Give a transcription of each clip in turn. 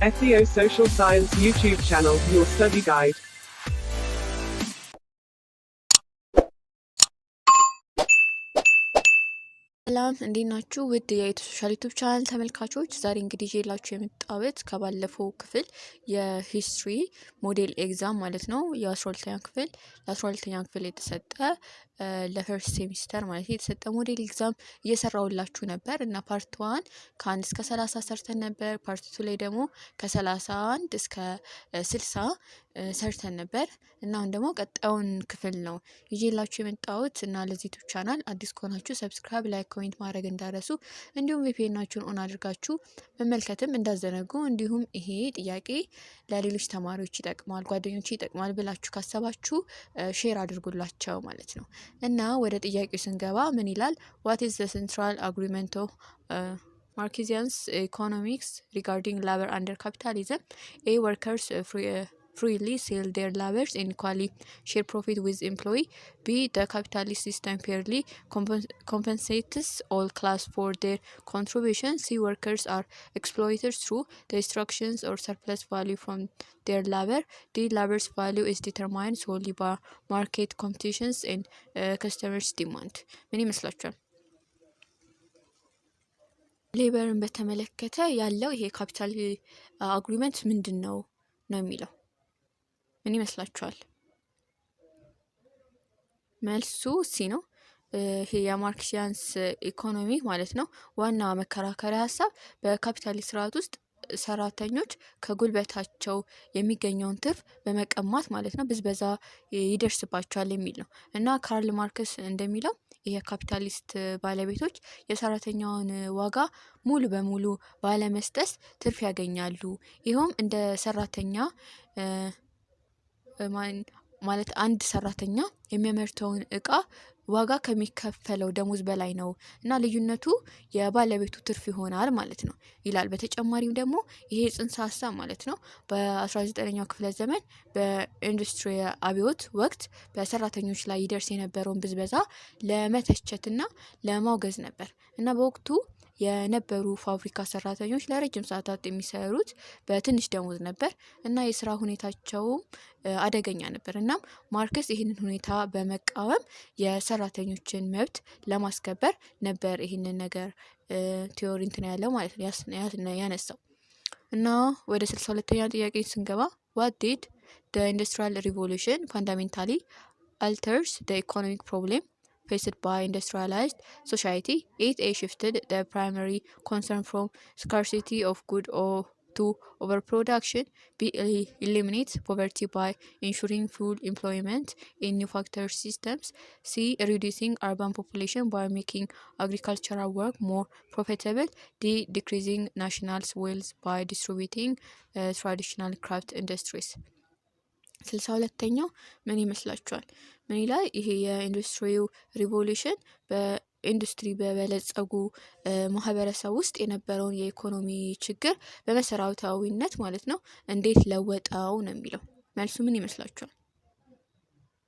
SEO Social Science YouTube channel, your study guide. ሰላም እንዴት ናችሁ? ውድ የሶሻል ዩቲዩብ ቻናል ተመልካቾች፣ ዛሬ እንግዲህ ይዤላችሁ የመጣሁት ከባለፈው ክፍል የሂስትሪ ሞዴል ኤግዛም ማለት ነው የ12ኛ ክፍል የተሰጠ ለፈርስት ሴሚስተር ማለት የተሰጠ ሞዴል ኤግዛም እየሰራሁላችሁ ነበር እና ፓርት 1 ከ1 እስከ 30 ሰርተን ነበር። ፓርት 2 ላይ ደግሞ ከ31 እስከ 60 ሰርተን ነበር እና አሁን ደግሞ ቀጣዩን ክፍል ነው ይዤላችሁ የመጣሁት እና ለዚህ ዩቲዩብ ቻናል አዲስ ከሆናችሁ ሰብስክራይብ፣ ላይክ፣ ኮሜንት ማድረግ እንዳረሱ እንዲሁም ቪፒኤናችሁን ኦን አድርጋችሁ መመልከትም እንዳዘነጉ እንዲሁም ይሄ ጥያቄ ለሌሎች ተማሪዎች ይጠቅማል፣ ጓደኞች ይጠቅማል ብላችሁ ካሰባችሁ ሼር አድርጉላቸው ማለት ነው። እና ወደ ጥያቄው ስንገባ ምን ይላል? What is the central agreement of Marxian's economics regarding labor under capitalism? A. Workers freely sell their labors and equally share profit with employee. B. The capitalist system fairly compensates all class for their contribution. C. Workers are exploited through the extractions or surplus value from their labor. D. Labor's value is determined solely by market competitions and customers' demand. ምን ይመስላችኋል? ሌበርን በተመለከተ ያለው ይሄ ካፒታል አግሪመንት ምንድን ነው የሚለው ምን ይመስላችኋል? መልሱ ሲ ነው። ይሄ የማርክሲያንስ ኢኮኖሚ ማለት ነው። ዋና መከራከሪያ ሀሳብ በካፒታሊስት ስርዓት ውስጥ ሰራተኞች ከጉልበታቸው የሚገኘውን ትርፍ በመቀማት ማለት ነው ብዝበዛ ይደርስባቸዋል የሚል ነው እና ካርል ማርክስ እንደሚለው የካፒታሊስት ባለቤቶች የሰራተኛውን ዋጋ ሙሉ በሙሉ ባለመስጠት ትርፍ ያገኛሉ። ይኸውም እንደ ሰራተኛ ማለት አንድ ሰራተኛ የሚያመርተውን እቃ ዋጋ ከሚከፈለው ደሞዝ በላይ ነው እና ልዩነቱ የባለቤቱ ትርፍ ይሆናል ማለት ነው ይላል። በተጨማሪም ደግሞ ይሄ ጽንሰ ሀሳብ ማለት ነው በ19ኛው ክፍለ ዘመን በኢንዱስትሪ አብዮት ወቅት በሰራተኞች ላይ ይደርስ የነበረውን ብዝበዛ ለመተቸትና ለማውገዝ ነበር እና በወቅቱ የነበሩ ፋብሪካ ሰራተኞች ለረጅም ሰዓታት የሚሰሩት በትንሽ ደሞዝ ነበር እና የስራ ሁኔታቸውም አደገኛ ነበር። እናም ማርክስ ይህንን ሁኔታ በመቃወም የሰራተኞችን መብት ለማስከበር ነበር ይህንን ነገር ቲዮሪ እንትን ያለው ማለት ነው ያነሳው። እና ወደ 62ኛ ጥያቄ ስንገባ what did the industrial revolution fundamentally alters the economic problem faced by industrialized society? It shifted the primary concern from scarcity of goods to overproduction. B. Eliminate poverty by ensuring full employment in new factory systems. C. Reducing urban population by making agricultural work more profitable. D. Decreasing national wealth by distributing traditional craft industries. 62ኛው ምን ይመስላችኋል? ምን ይላል? ይሄ የኢንዱስትሪው ሪቮሉሽን በኢንዱስትሪ በበለጸጉ ማህበረሰብ ውስጥ የነበረውን የኢኮኖሚ ችግር በመሰረታዊነት ማለት ነው እንዴት ለወጣው ነው የሚለው። መልሱ ምን ይመስላችኋል?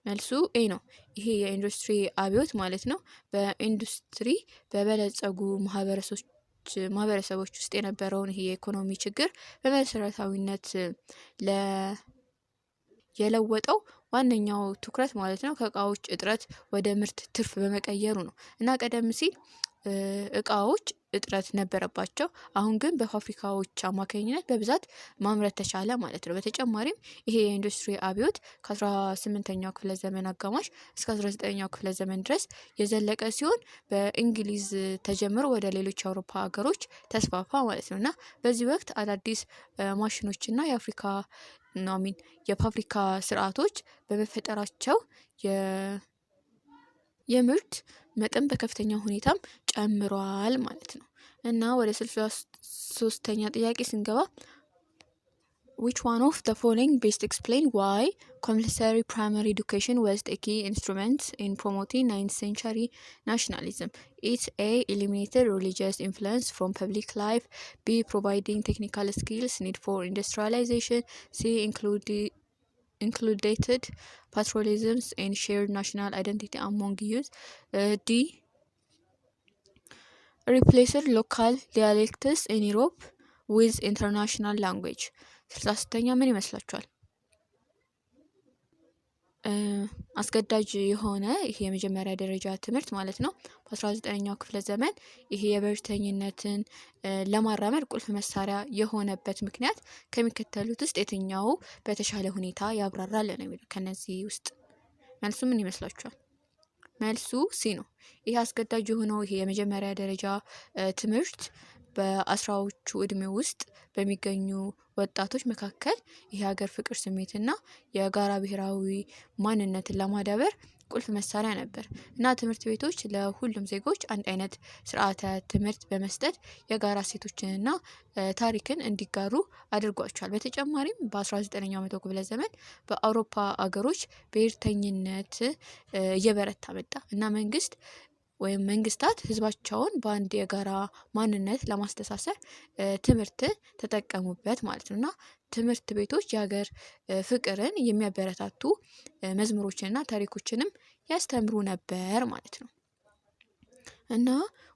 መልሱ ኤ ነው። ይሄ የኢንዱስትሪ አብዮት ማለት ነው በኢንዱስትሪ በበለጸጉ ማህበረሰቦች ውስጥ የነበረውን ይሄ የኢኮኖሚ ችግር በመሰረታዊነት የለወጠው ዋነኛው ትኩረት ማለት ነው ከእቃዎች እጥረት ወደ ምርት ትርፍ በመቀየሩ ነው እና ቀደም ሲል እቃዎች እጥረት ነበረባቸው። አሁን ግን በፋብሪካዎች አማካኝነት በብዛት ማምረት ተቻለ ማለት ነው። በተጨማሪም ይሄ የኢንዱስትሪ አብዮት ከ18ኛው ክፍለ ዘመን አጋማሽ እስከ 19ኛው ክፍለ ዘመን ድረስ የዘለቀ ሲሆን በእንግሊዝ ተጀምሮ ወደ ሌሎች የአውሮፓ ሀገሮች ተስፋፋ ማለት ነው እና በዚህ ወቅት አዳዲስ ማሽኖችና የፋብሪካ ስርዓቶች በመፈጠራቸው የምርት መጠን በከፍተኛ ሁኔታም ጨምሯል ማለት ነው እና ወደ 63ኛ ጥያቄ ስንገባ which one of the following best explain why compulsory primary education was a key instrument in promoting 19th century nationalism? It's A. Eliminated religious influence from public life. B. Providing technical skills needed for industrialization. C. Included patriotism and shared national identity among youth. D. Replaced local dialects in Europe ዊዝ ኢንተርናሽናል ላንጉዌጅ። 66ኛ ምን ይመስላችኋል? አስገዳጅ የሆነ ይሄ የመጀመሪያ ደረጃ ትምህርት ማለት ነው በ19ኛው ክፍለ ዘመን ይሄ የብሔርተኝነትን ለማራመድ ቁልፍ መሳሪያ የሆነበት ምክንያት ከሚከተሉት ውስጥ የትኛው በተሻለ ሁኔታ ያብራራል ነው የሚለው። ከነዚህ ውስጥ መልሱ ምን ይመስላችኋል? መልሱ ሲ ነው። ይሄ አስገዳጅ የሆነው ይሄ የመጀመሪያ ደረጃ ትምህርት በ10ዎቹ እድሜ ውስጥ በሚገኙ ወጣቶች መካከል የሀገር ፍቅር ስሜትና የጋራ ብሔራዊ ማንነትን ለማዳበር ቁልፍ መሳሪያ ነበር እና ትምህርት ቤቶች ለሁሉም ዜጎች አንድ አይነት ስርዓተ ትምህርት በመስጠት የጋራ እሴቶችንና ታሪክን እንዲጋሩ አድርጓቸዋል። በተጨማሪም በ19ኛው መቶ ክፍለ ዘመን በአውሮፓ አገሮች ብሔርተኝነት እየበረታ መጣ እና መንግስታት ህዝባቸውን በአንድ የጋራ ማንነት ለማስተሳሰር ትምህርት ተጠቀሙበት ማለት ነው እና ትምህርት ቤቶች የሀገር ፍቅርን የሚያበረታቱ መዝሙሮችንና ታሪኮችንም ያስተምሩ ነበር ማለት ነው። እና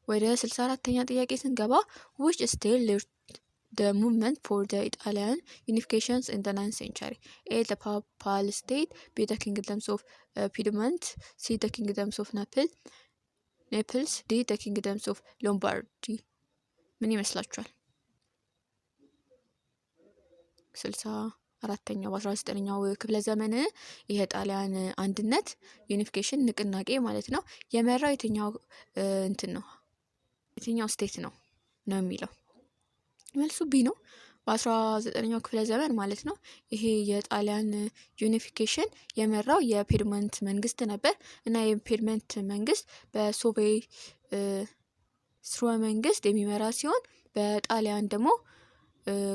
ወደ 64ኛ ጥያቄ ስንገባ which state led the movement for the Italian unifications in the 9th century? A. The Papal State, B. The kingdoms of Piedmont, C. The kingdoms of Naples, D. The kingdoms of Lombardy. ምን ይመስላችኋል? 64ኛው በ19ኛው ክፍለ ዘመን የጣሊያን አንድነት ዩኒፊኬሽን ንቅናቄ ማለት ነው የመራው የትኛው ስቴት ነው የሚለው። መልሱ ቢ ነው። በ19ኛው ክፍለ ዘመን ማለት ነው ይሄ የጣሊያን ዩኒፊኬሽን የመራው የፒድመንት መንግስት ነበር እና የፒድመንት መንግስት በሶቪዬ ስርወ መንግስት የሚመራ ሲሆን በጣሊያን ደግሞ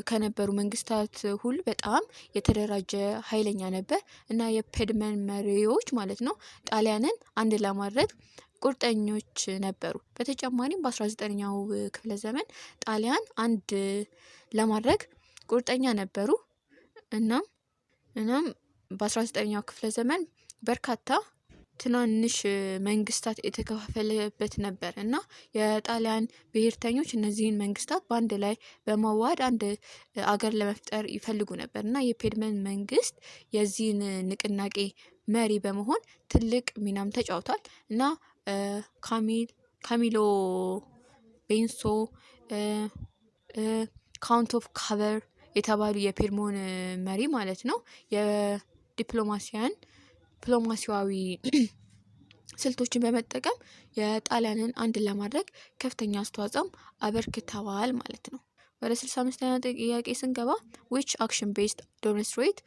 ከነበሩ መንግስታት ሁሉ በጣም የተደራጀ ኃይለኛ ነበር እና የፒድመንት መሪዎች ማለት ነው ጣሊያንን አንድ ለማድረግ ቁርጠኞች ነበሩ። በተጨማሪም በ19ኛው ክፍለ ዘመን ጣሊያን አንድ ለማድረግ ቁርጠኛ ነበሩ። እናም በ19ኛው ክፍለ ዘመን በርካታ ትናንሽ መንግስታት የተከፋፈለበት ነበር እና የጣሊያን ብሔርተኞች እነዚህን መንግስታት በአንድ ላይ በማዋሃድ አንድ አገር ለመፍጠር ይፈልጉ ነበር እና የፒድመንት መንግስት የዚህን ንቅናቄ መሪ በመሆን ትልቅ ሚናም ተጫውቷል እና ካሚሎ ቤንሶ ካውንት ኦፍ ካቨር የተባሉ የፒድሞን መሪ ማለት ነው ዲፕሎማሲያዊ ስልቶችን በመጠቀም የጣሊያንን አንድ ለማድረግ ከፍተኛ አስተዋጽኦም አበርክተዋል ማለት ነው። ወደ 65ኛ ጥያቄ ስንገባ which action based demonstrate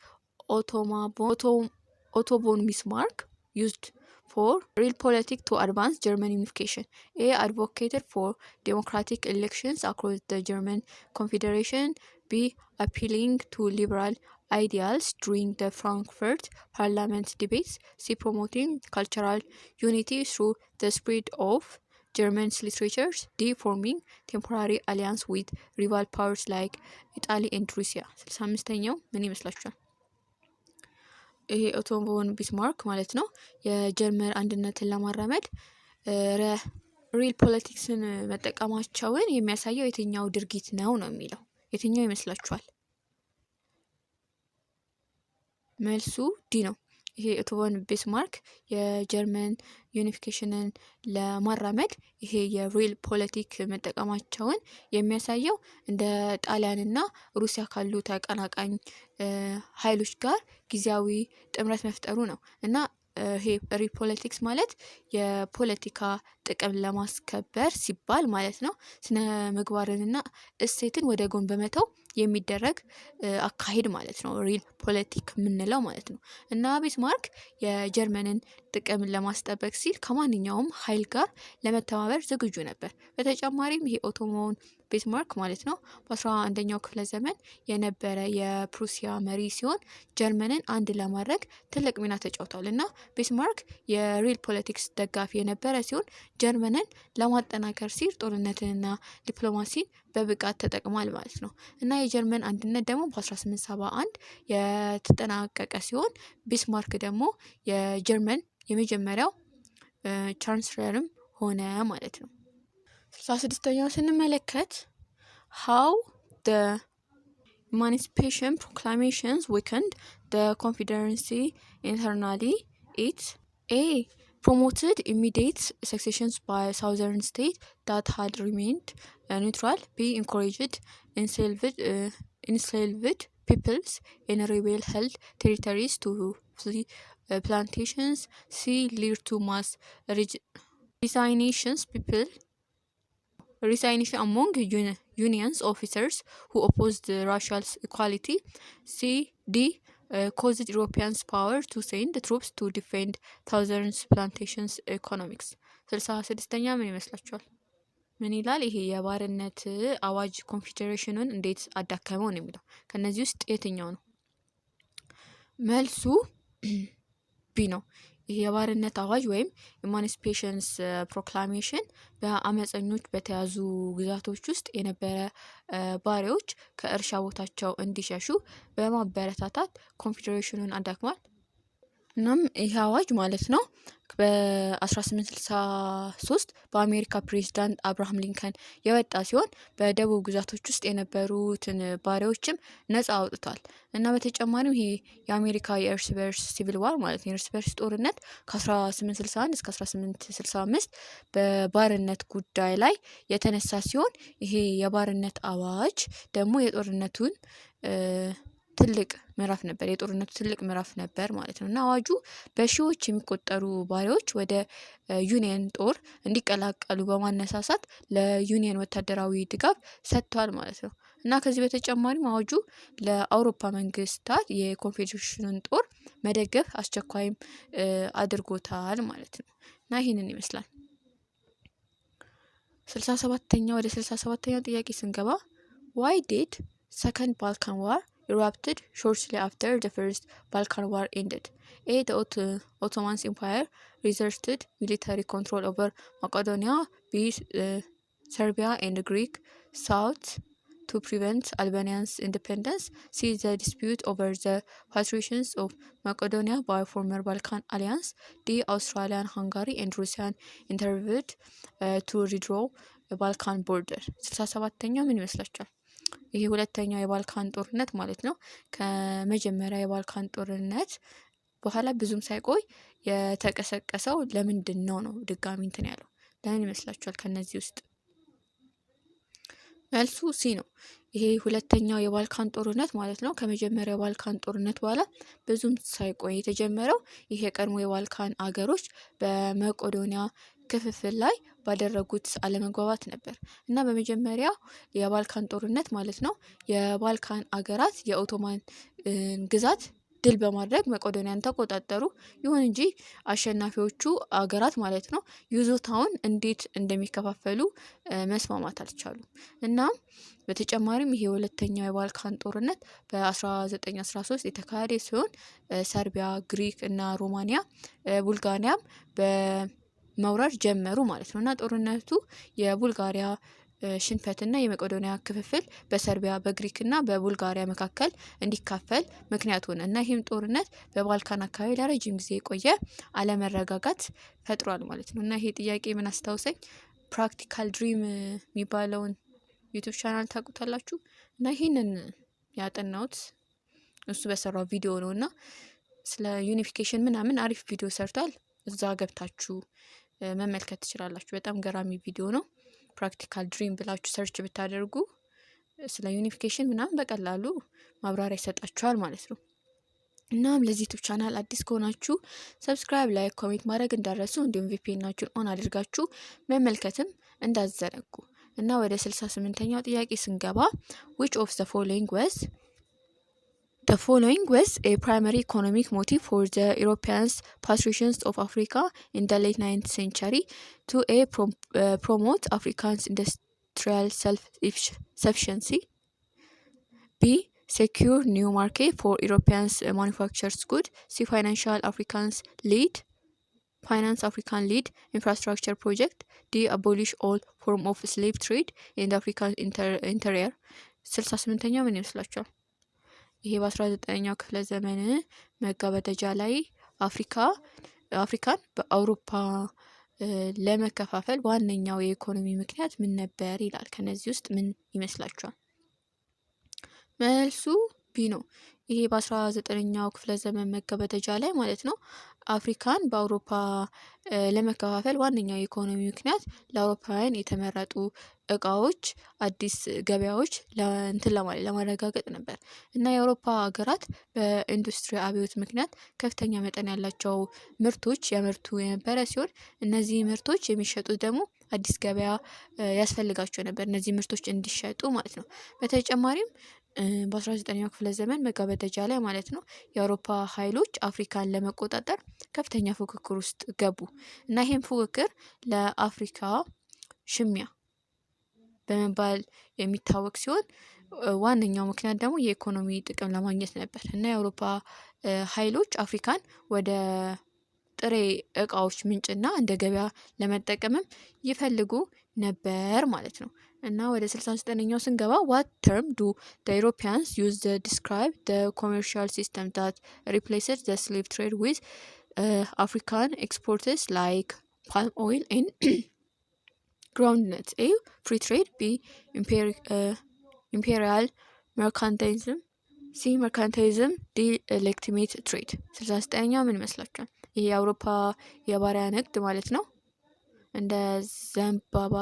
Otto von Bismarck used for real politics to advance German unification? A. Advocated for democratic elections across the German Confederation. B. Appealing to liberal ideals during the Frankfurt Parliament debates. C. Promoting cultural unity through the spread of German literatures. D. Forming temporary alliance with rival powers like Italy and Russia. 65ኛው ምን ይመስላችኋል? ይሄ ኦቶ ቮን ቢስማርክ ማለት ነው የጀርመን አንድነትን ለማራመድ ሪል ፖለቲክስን መጠቀማቸውን የሚያሳየው የትኛው ድርጊት ነው የሚለው። የትኛው ይመስላችኋል? መልሱ ዲ ነው። ይሄ ኦቶ ቮን ቢስማርክ የጀርመን ዩኒፊኬሽንን ለማራመድ ይሄ የሪል ፖለቲክ መጠቀማቸውን የሚያሳየው እንደ ጣሊያንና ሩሲያ ካሉ ተቀናቃኝ ኃይሎች ጋር ጊዜያዊ ጥምረት መፍጠሩ ነው እና ይሄ ሪል ፖለቲክስ ማለት የፖለቲካ ጥቅም ለማስከበር ሲባል ማለት ነው ስነ ምግባርንና እሴትን ወደ ጎን በመተው የሚደረግ አካሄድ ማለት ነው ሪል ፖለቲክ የምንለው ማለት ነው እና ቢስማርክ የጀርመንን ጥቅም ለማስጠበቅ ሲል ከማንኛውም ኃይል ጋር ለመተባበር ዝግጁ ነበር። በተጨማሪም ይሄ ኦቶ ቮን ቢስማርክ ማለት ነው በ11ኛው ክፍለ ዘመን የነበረ የፕሩሲያ መሪ ሲሆን ጀርመንን አንድ ለማድረግ ትልቅ ሚና ተጫውቷል እና ቢስማርክ የሪል ፖለቲክስ ደጋፊ የነበረ ሲሆን ጀርመንን ለማጠናከር ሲል ጦርነትንና ዲፕሎማሲን በብቃት ተጠቅሟል ማለት ነው እና የጀርመን አንድነት ደግሞ በ1871 የተጠናቀቀ ሲሆን ቢስማርክ ደግሞ የጀርመን የመጀመሪያው ቻንስለርም ሆነ ማለት ነው። 66ኛው ስንመለከት how the Emancipation Proclamations weakened the Confederacy internally. It A. promoted immediate secessions by southern states that had remained neutral. B. encouraged enslaved peoples in rebel-held territories to flee plantations. C. led to mass resignation among unions officers who opposed racial equality. D. caused Europeans power to send troops to defend thousands plantations economics. 66ኛ ምን ይመስላችኋል? ምን ይላል? ይሄ የባርነት አዋጅ ኮንፌዴሬሽኑን እንዴት አዳከመው ነው የሚለው። ከነዚህ ውስጥ የትኛው ነው? መልሱ ቢ ነው። ይሄ የባርነት አዋጅ ወይም ኢማንሲፔሽንስ ፕሮክላሜሽን በአመፀኞች በተያዙ ግዛቶች ውስጥ የነበረ ባሪያዎች ከእርሻ ቦታቸው እንዲሸሹ በማበረታታት ኮንፌዴሬሽኑን አዳክሟል። እናም ይህ አዋጅ ማለት ነው በ1863 በአሜሪካ ፕሬዚዳንት አብርሃም ሊንከን የወጣ ሲሆን በደቡብ ግዛቶች ውስጥ የነበሩትን ባሪያዎችም ነፃ አውጥቷል። እና በተጨማሪም ይሄ የአሜሪካ የእርስ በርስ ሲቪል ዋር ማለት ነው የእርስ በርስ ጦርነት ከ1861 እስከ 1865 በባርነት ጉዳይ ላይ የተነሳ ሲሆን ይሄ የባርነት አዋጅ ደግሞ የጦርነቱን ትልቅ ምዕራፍ ነበር ማለት ነው። እና አዋጁ በሺዎች የሚቆጠሩ ባሪያዎች ወደ ዩኒየን ጦር እንዲቀላቀሉ በማነሳሳት ለዩኒየን ወታደራዊ ድጋፍ ሰጥቷል ማለት ነው። እና ከዚህ በተጨማሪም አዋጁ ለአውሮፓ መንግስታት የኮንፌዴሬሽኑን ጦር መደገፍ አስቸኳይም አድርጎታል ማለት ነው። እና ይህንን ይመስላል። 67ኛው ጥያቄ ስንገባ why did second Balkan War erupted shortly after the first Balkan War ended? A. The Ottoman Empire exerted military control over Macedonia. B. Serbia and Greek sought to prevent Albania's independence. C. The dispute over the patriations of Macedonia by former Balkan alliance. D. Australia, Hungary and Russia intervened to redraw the Balkan border. 67ኛው ምን ይመስላችኋል? ይሄ ሁለተኛው የባልካን ጦርነት ማለት ነው። ከመጀመሪያ የባልካን ጦርነት በኋላ ብዙም ሳይቆይ የተቀሰቀሰው ለምንድን ነው ድጋሚ እንትን ያለው ለምን ይመስላችኋል? ከነዚህ ውስጥ መልሱ ሲ ነው። ይሄ ሁለተኛው የባልካን ጦርነት ማለት ነው ከመጀመሪያው የባልካን ጦርነት በኋላ ብዙም ሳይቆይ የተጀመረው ይሄ የቀድሞ የባልካን አገሮች በመቄዶንያ ክፍፍል ላይ ባደረጉት አለመግባባት ነበር። እና በመጀመሪያ የባልካን ጦርነት ማለት ነው የባልካን አገራት የኦቶማን ግዛት ድል በማድረግ መቄዶንያን ተቆጣጠሩ። ይሁን እንጂ አሸናፊዎቹ አገራት ማለት ነው ይዞታውን እንዴት እንደሚከፋፈሉ መስማማት አልቻሉም። እና በተጨማሪም ይሄ ሁለተኛው የባልካን ጦርነት በ1913 የተካሄደ ሲሆን ሰርቢያ፣ ግሪክ እና ሮማኒያ ቡልጋሪያም በመውረር ጀመሩ ማለት ነው። እና ጦርነቱ የቡልጋሪያ ሽንፈትና የመቄዶንያ ክፍፍል በሰርቢያ በግሪክና በቡልጋሪያ መካከል እንዲካፈል ምክንያት ሆነ እና ይህም ጦርነት በባልካን አካባቢ ለረጅም ጊዜ የቆየ አለመረጋጋት ፈጥሯል ማለት ነው። እና ይሄ ጥያቄ ምን አስታውሰኝ ፕራክቲካል ድሪም የሚባለውን ዩቲዩብ ቻናል ታውቁታላችሁ? እና ይሄንን ያጠናሁት እሱ በሰራው ቪዲዮ ነው እና ስለ ዩኒፊኬሽን ምናምን አሪፍ ቪዲዮ ሰርቷል። እዛ ገብታችሁ መመልከት ትችላላችሁ። በጣም ገራሚ ቪዲዮ ነው። ፕራክቲካል ድሪም ብላችሁ ሰርች ብታደርጉ ስለ ዩኒፊኬሽን ምናምን በቀላሉ ማብራሪያ ይሰጣችኋል ማለት ነው። እናም ለዚህ ዩቲዩብ ቻናል አዲስ ከሆናችሁ ሰብስክራይብ፣ ላይክ፣ ኮሜንት ማድረግ እንዳረሱ እንዲሁም ቪፒኤናችሁን ኦን አድርጋችሁ መመልከትም እንዳዘነጉ እና ወደ 68ኛው ጥያቄ ስንገባ which of the following was a primary economic motive for the Europeans patricians of Africa in the late 9th century? To A. promote Africans' industrial self-sufficiency. B. secure new market for Europeans' manufactured goods. C. finance African lead infrastructure project. D. abolish all form of slave trade in the African interior. 68ኛው ምን ይመስላችኋል? ይሄ በ19ኛው ክፍለ ዘመን መገባደጃ ላይ አፍሪካን በአውሮፓ ለመከፋፈል ዋነኛው የኢኮኖሚ ምክንያት ምን ነበር ይላል። ከነዚህ ውስጥ ምን ይመስላችኋል? መልሱ ቢ ነው። ይሄ በ19ኛው ክፍለ ዘመን መገባደጃ ላይ ማለት ነው አፍሪካን በአውሮፓ ለመከፋፈል ዋነኛው የኢኮኖሚ ምክንያት ለአውሮፓውያን የተመረጡ እቃዎች አዲስ ገበያዎች ለማረጋገጥ ነበር እና የአውሮፓ ሀገራት በኢንዱስትሪ አብዮት ምክንያት ከፍተኛ መጠን ያላቸው ምርቶች ያመርቱ የነበረ ሲሆን እነዚህ ምርቶች የሚሸጡት ደግሞ አዲስ ገበያ ያስፈልጋቸው ነበር እነዚህ ምርቶች እንዲሸጡ ማለት ነው። በተጨማሪም በ19ኛው ክፍለ ዘመን መገባደጃ ላይ ማለት ነው የአውሮፓ ኃይሎች አፍሪካን ለመቆጣጠር ከፍተኛ ፉክክር ውስጥ ገቡ እና ይህም ፉክክር ለአፍሪካ ሽሚያ በመባል የሚታወቅ ሲሆን ዋነኛው ምክንያት ደግሞ የኢኮኖሚ ጥቅም ለማግኘት ነበር እና የአውሮፓ ኃይሎች አፍሪካን ወደ ጥሬ እቃዎች ምንጭና እንደ ገበያ ለመጠቀምም ይፈልጉ ነበር ማለት ነው። እና ወደ 69ኛው ስንገባ what term do the Europeans use to describe the commercial system that replaced the slave trade with African exports like palm oil and groundnuts? A. free trade. B. imperial mercantilism. C. mercantilism. D. legitimate trade. 69ኛው ምን ይመስላችኋል? ይሄ የአውሮፓ የባሪያ ንግድ ማለት ነው። እንደ ዘንባባ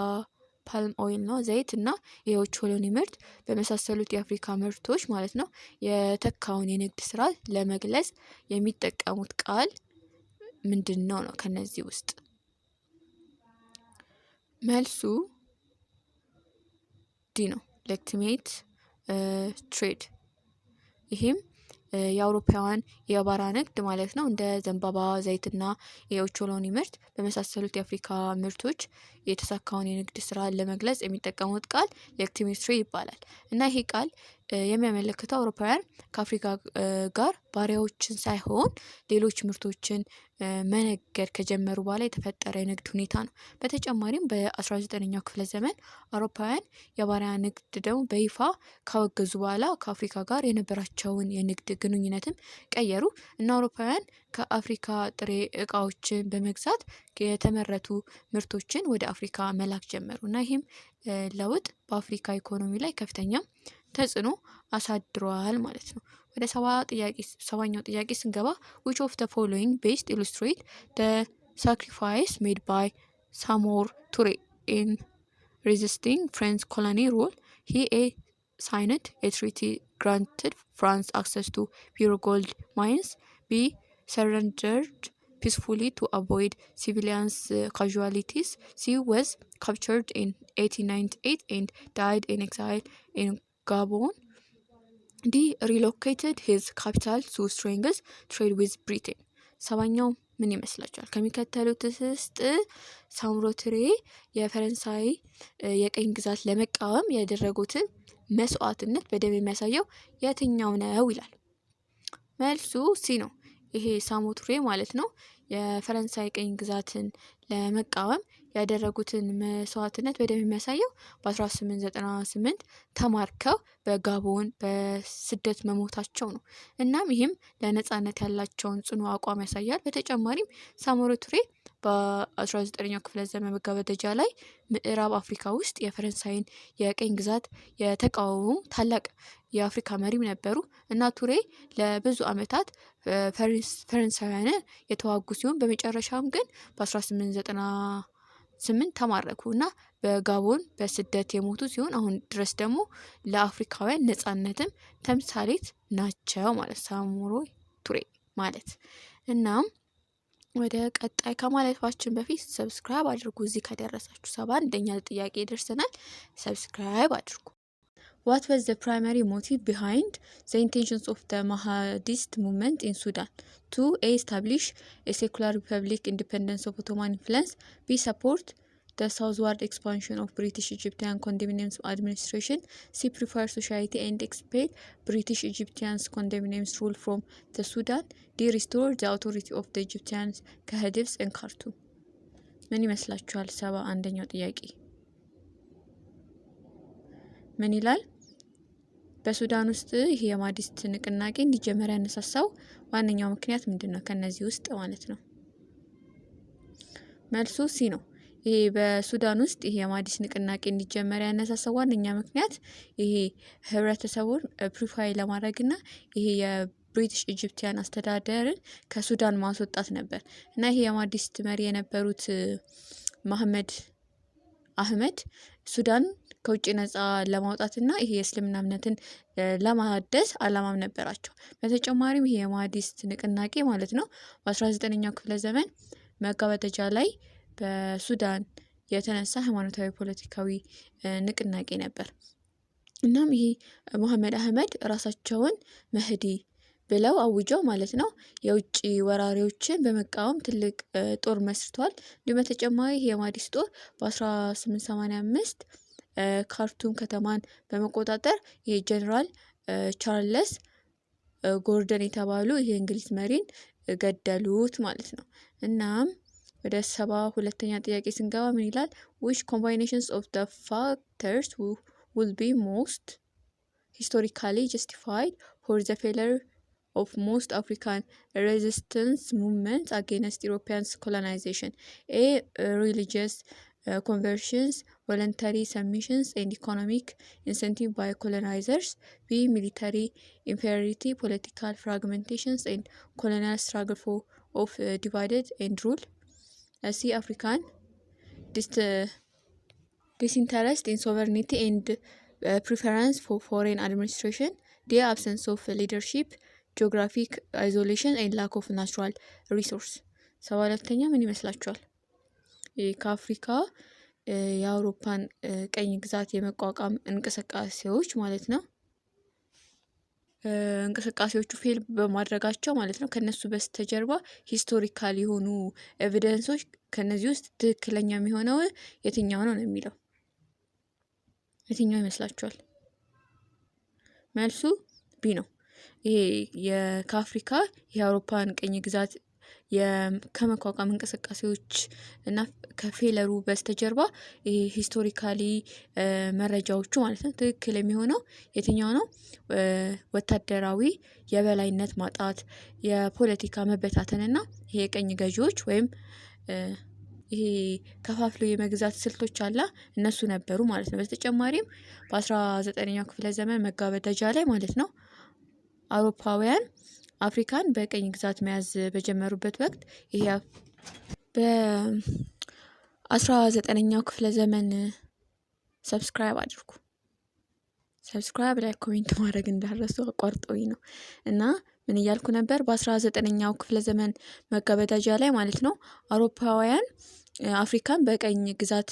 ፓልም ኦይል ነው ዘይት እና የኦቾሎኒ ምርት በመሳሰሉት የአፍሪካ ምርቶች ማለት ነው የተካውን የንግድ ስራ ለመግለጽ የሚጠቀሙት ቃል ምንድን ነው? ከነዚህ ውስጥ መልሱ ዲ ነው። ሌጂቲሜት ትሬድ። ይህም የአውሮፓውያን የባሪያ ንግድ ማለት ነው እንደ ዘንባባ ዘይትና የኦቾሎኒ ምርት በመሳሰሉት የአፍሪካ ምርቶች የተሳካውን የንግድ ስራ ለመግለጽ የሚጠቀሙት ቃል ሌጂቲሜት ትሬድ ይባላል እና ይሄ ቃል የሚያመለክተው አውሮፓውያን ከአፍሪካ ጋር ባሪያዎችን ሳይሆን ሌሎች ምርቶችን መነገድ ከጀመሩ በኋላ የተፈጠረ የንግድ ሁኔታ ነው። በተጨማሪም በ19ኛው ክፍለ ዘመን አውሮፓውያን የባሪያ ንግድ ደግሞ በይፋ ካወገዙ በኋላ ከአፍሪካ ጋር የነበራቸውን የንግድ ግንኙነትም ቀየሩ እና አውሮፓውያን ከአፍሪካ ጥሬ እቃዎችን በመግዛት የተመረቱ ምርቶችን ወደ አፍሪካ መላክ ጀመሩ እና ይህም ለውጥ በአፍሪካ ኢኮኖሚ ላይ ከፍተኛ ተጽዕኖ አሳድሯል ማለት ነው። ወደ ሰባኛው ጥያቄ ስንገባ which of the following best illustrate the sacrifice made by Samor Touré in resisting French colony rule? He signed a treaty granted France access to pure gold mines. B. surrendered peacefully to avoid civilian casualties. C. was captured in 1898 and died in exile in Gabon. D. relocated his capital to strengthen trade with Britain. ሰባኛው ምን ይመስላችኋል? ከሚከተሉት ውስጥ ሳሞር ቱሬ የፈረንሳይ የቀኝ ግዛት ለመቃወም ያደረጉትን መስዋዕትነት በደንብ የሚያሳየው የትኛው ነው ይላል። መልሱ ሲ ነው። ይሄ ሳሞር ቱሬ ማለት ነው የፈረንሳይ ቀኝ ግዛትን ለመቃወም ያደረጉትን መስዋዕትነት በደንብ የሚያሳየው በ1898 ተማርከው በጋቦን በስደት መሞታቸው ነው። እናም ይህም ለነጻነት ያላቸውን ጽኑ አቋም ያሳያል። በተጨማሪም ሳሞር ቱሬ በ19ኛው ክፍለ ዘመን መገባደጃ ላይ ምዕራብ አፍሪካ ውስጥ የፈረንሳይን የቀኝ ግዛት የተቃወሙ ታላቅ የአፍሪካ መሪም ነበሩ እና ቱሬ ለብዙ ዓመታት ፈረንሳውያን የተዋጉ ሲሆን በመጨረሻም ግን በ1898 ተማረኩ እና በጋቦን በስደት የሞቱ ሲሆን አሁን ድረስ ደግሞ ለአፍሪካውያን ነጻነትም ተምሳሌት ናቸው ማለት ሳሞር ቱሬ ማለት። እናም ወደ ቀጣይ ከማለፋችን በፊት ሰብስክራይብ አድርጉ። እዚህ ከደረሳችሁ 71ኛ ጥያቄ ደርሰናል። ሰብስክራይብ አድርጉ። What was the primary motive behind the intentions of the Mahdist movement in Sudan? To A. establish a secular republic independent of Ottoman influence. B. support the southward expansion of British Egyptian condominiums administration. C. prefer society and expel British Egyptians condominiums rule from the Sudan. D. restore the authority of the Egyptians ከህድብስ and Khartoum. ምን ይመስላችኋል? 71ኛው ጥያቄ ምን ይላል? በሱዳን ውስጥ ይሄ የማህዲስት ንቅናቄ እንዲጀመር ያነሳሳው ዋነኛው ምክንያት ምንድን ነው? ከነዚህ ውስጥ ማለት ነው። መልሱ ሲ ነው። ይሄ በሱዳን ውስጥ ይሄ የማዲስ ንቅናቄ እንዲጀመር ያነሳሳው ዋነኛ ምክንያት ይሄ ህብረተሰቡን ፕሪፋይል ለማድረግና ይሄ የብሪቲሽ ኢጂፕቲያን አስተዳደርን ከሱዳን ማስወጣት ነበር እና ይሄ የማዲስት መሪ የነበሩት መሐመድ አህመድ ሱዳን ከውጭ ነጻ ለማውጣትና ይሄ የእስልምና እምነትን ለማደስ አላማም ነበራቸው። በተጨማሪም ይሄ የማህዲስት ንቅናቄ ማለት ነው በ19ኛው ክፍለ ዘመን መገባደጃ ላይ በሱዳን የተነሳ ሃይማኖታዊ ፖለቲካዊ ንቅናቄ ነበር። እናም ይሄ መሐመድ አህመድ ራሳቸውን መህዲ ብለው አውጀው ማለት ነው የውጭ ወራሪዎችን በመቃወም ትልቅ ጦር መስርቷል። እንዲሁም በተጨማሪ ይሄ የማህዲስት ጦር በ1885 ካርቱም ከተማን በመቆጣጠር የጀነራል ቻርልስ ጎርደን የተባሉ የእንግሊዝ መሪን ገደሉት ማለት ነው። እናም ወደ 72ኛ ጥያቄ ስንገባ ምን ይላል? which combinations of the factors will be most historically justified for the failure of most African resistance movements against European colonization? A. Religious conversions, voluntary submissions, and economic incentive by colonizers. B. Military inferiority, political fragmentations, and colonial struggle of divided and rule. C. African disinterest in sovereignty and preference for foreign administration. D. Absence of leadership, geographic isolation, and lack of natural resource. 72ኛ ምን ይመስላችኋል? ከአፍሪካ የአውሮፓን ቀኝ ግዛት የመቋቋም እንቅስቃሴዎች ማለት ነው እንቅስቃሴዎቹ ፌል በማድረጋቸው ማለት ነው ከነሱ በስተጀርባ ሂስቶሪካል የሆኑ ኤቪደንሶች ከነዚህ ውስጥ ትክክለኛ የሚሆነው የትኛው ነው የሚለው የትኛው ይመስላችኋል? መልሱ ቢ ነው። ይሄ ከአፍሪካ የአውሮፓን ቀኝ ግዛት ከመቋቋም እንቅስቃሴዎች እና ከፌለሩ በስተጀርባ ይሄ ሂስቶሪካሊ መረጃዎቹ ማለት ነው ትክክል የሚሆነው የትኛው ነው? ወታደራዊ የበላይነት ማጣት፣ የፖለቲካ መበታተንና ይሄ የቀኝ ገዢዎች ወይም ይሄ ከፋፍሎ የመግዛት ስልቶች አለ እነሱ ነበሩ ማለት ነው። በተጨማሪም በ19ኛው ክፍለ ዘመን መገባደጃ ላይ ማለት ነው አውሮፓውያን አፍሪካን በቀኝ ግዛት መያዝ በጀመሩበት ወቅት ይሄ በ19ኛው ክፍለ ዘመን ሰብስክራይብ አድርጉ። ሰብስክራይብ ላይ ኮሜንት ማድረግ እንዳረሱ አቋርጦኝ ነው እና ምን እያልኩ ነበር? በ19ኛው ክፍለ ዘመን መገባደጃ ላይ ማለት ነው አውሮፓውያን አፍሪካን በቀኝ ግዛት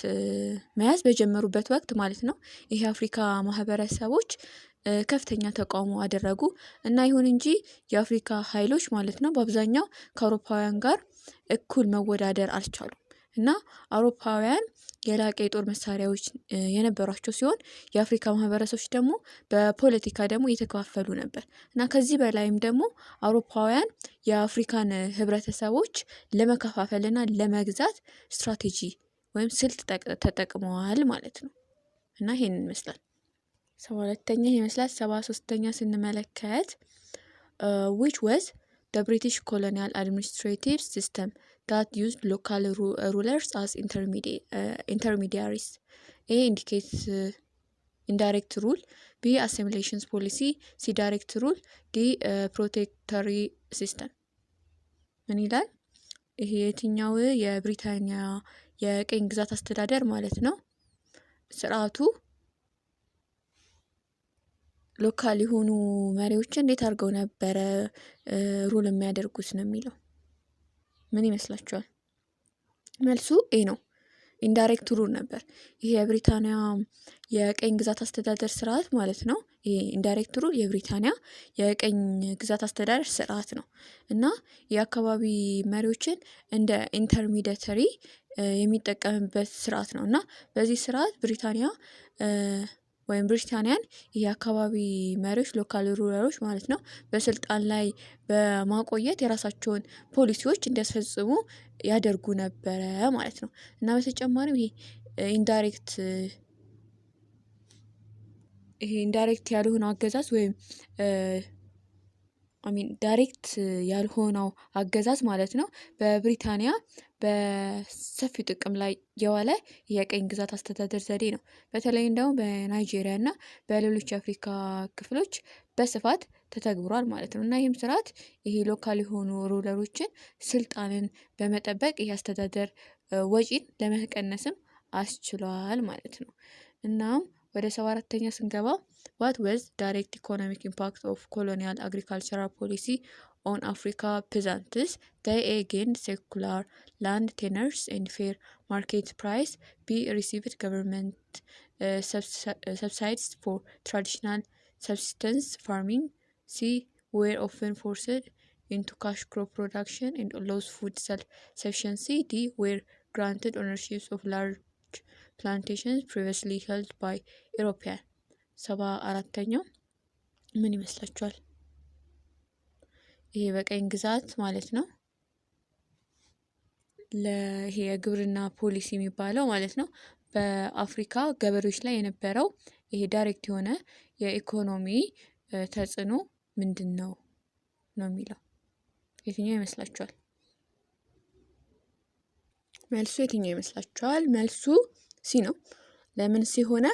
መያዝ በጀመሩበት ወቅት ማለት ነው ይሄ አፍሪካ ማህበረሰቦች ከፍተኛ ተቃውሞ አደረጉ እና ይሁን እንጂ የአፍሪካ ኃይሎች ማለት ነው በአብዛኛው ከአውሮፓውያን ጋር እኩል መወዳደር አልቻሉም እና አውሮፓውያን የላቀ የጦር መሳሪያዎች የነበሯቸው ሲሆን የአፍሪካ ማህበረሰቦች ደግሞ በፖለቲካ ደግሞ እየተከፋፈሉ ነበር እና ከዚህ በላይም ደግሞ አውሮፓውያን የአፍሪካን ህብረተሰቦች ለመከፋፈልና ለመግዛት ስትራቴጂ ወይም ስልት ተጠቅመዋል ማለት ነው እና ይሄንን ይመስላል። 72ኛ ይመስላል። 73ኛ ስንመለከት which was the British colonial administrative system that used local rulers as intermediaries? A. indicates indirect rule. B. assimilation policy. C. direct rule. D. protectory system. ምን ይላል? ይሄ የትኛው የብሪታንያ የቀኝ ግዛት አስተዳደር ማለት ነው ስርዓቱ ሎካል የሆኑ መሪዎችን እንዴት አድርገው ነበረ ሩል የሚያደርጉት ነው የሚለው። ምን ይመስላችኋል? መልሱ ኤ ነው። ኢንዳይሬክት ሩል ነበር። ይሄ የብሪታንያ የቀኝ ግዛት አስተዳደር ስርዓት ማለት ነው። ይሄ ኢንዳይሬክት ሩል የብሪታንያ የቀኝ ግዛት አስተዳደር ስርዓት ነው እና የአካባቢ መሪዎችን እንደ ኢንተርሚዲተሪ የሚጠቀምበት ስርዓት ነው እና በዚህ ስርዓት ብሪታንያ ወይም ብሪታንያን የአካባቢ መሪዎች ሎካል ሩለሮች ማለት ነው በስልጣን ላይ በማቆየት የራሳቸውን ፖሊሲዎች እንዲያስፈጽሙ ያደርጉ ነበረ ማለት ነው እና በተጨማሪም ይሄ ኢንዳይሬክት ያልሆነ አገዛዝ ወይም ዳይሬክት ያልሆነው አገዛዝ ማለት ነው በብሪታንያ በሰፊው ጥቅም ላይ የዋለ የቀኝ ግዛት አስተዳደር ዘዴ ነው። በተለይም ደግሞ በናይጄሪያ እና በሌሎች የአፍሪካ ክፍሎች በስፋት ተተግብሯል ማለት ነው። እና ይህም ስርዓት ይሄ ሎካል የሆኑ ሩለሮችን ስልጣንን በመጠበቅ የአስተዳደር ወጪን ለመቀነስም አስችሏል ማለት ነው። እናም ወደ 74ኛ ስንገባ what was direct economic impact of colonial agricultural policy on Africa peasants? They gained secular land tenures and fair market price. B. Received government subsidies for traditional subsistence farming. C. Were often forced into cash crop production and lost food self-sufficiency. D. Were granted ownership of large plantations previously held by European. 74ኛው ምን ይመስላችኋል? ይሄ በቀኝ ግዛት ማለት ነው ይሄ የግብርና ፖሊሲ የሚባለው ማለት ነው በአፍሪካ ገበሬዎች ላይ የነበረው ይሄ ዳይሬክት የሆነ የኢኮኖሚ ተጽዕኖ ምንድን ነው የሚለው የትኛው ይመስላችኋል? መልሱ የትኛው ይመስላችኋል? መልሱ ሲ ነው። ለምን ሲሆነ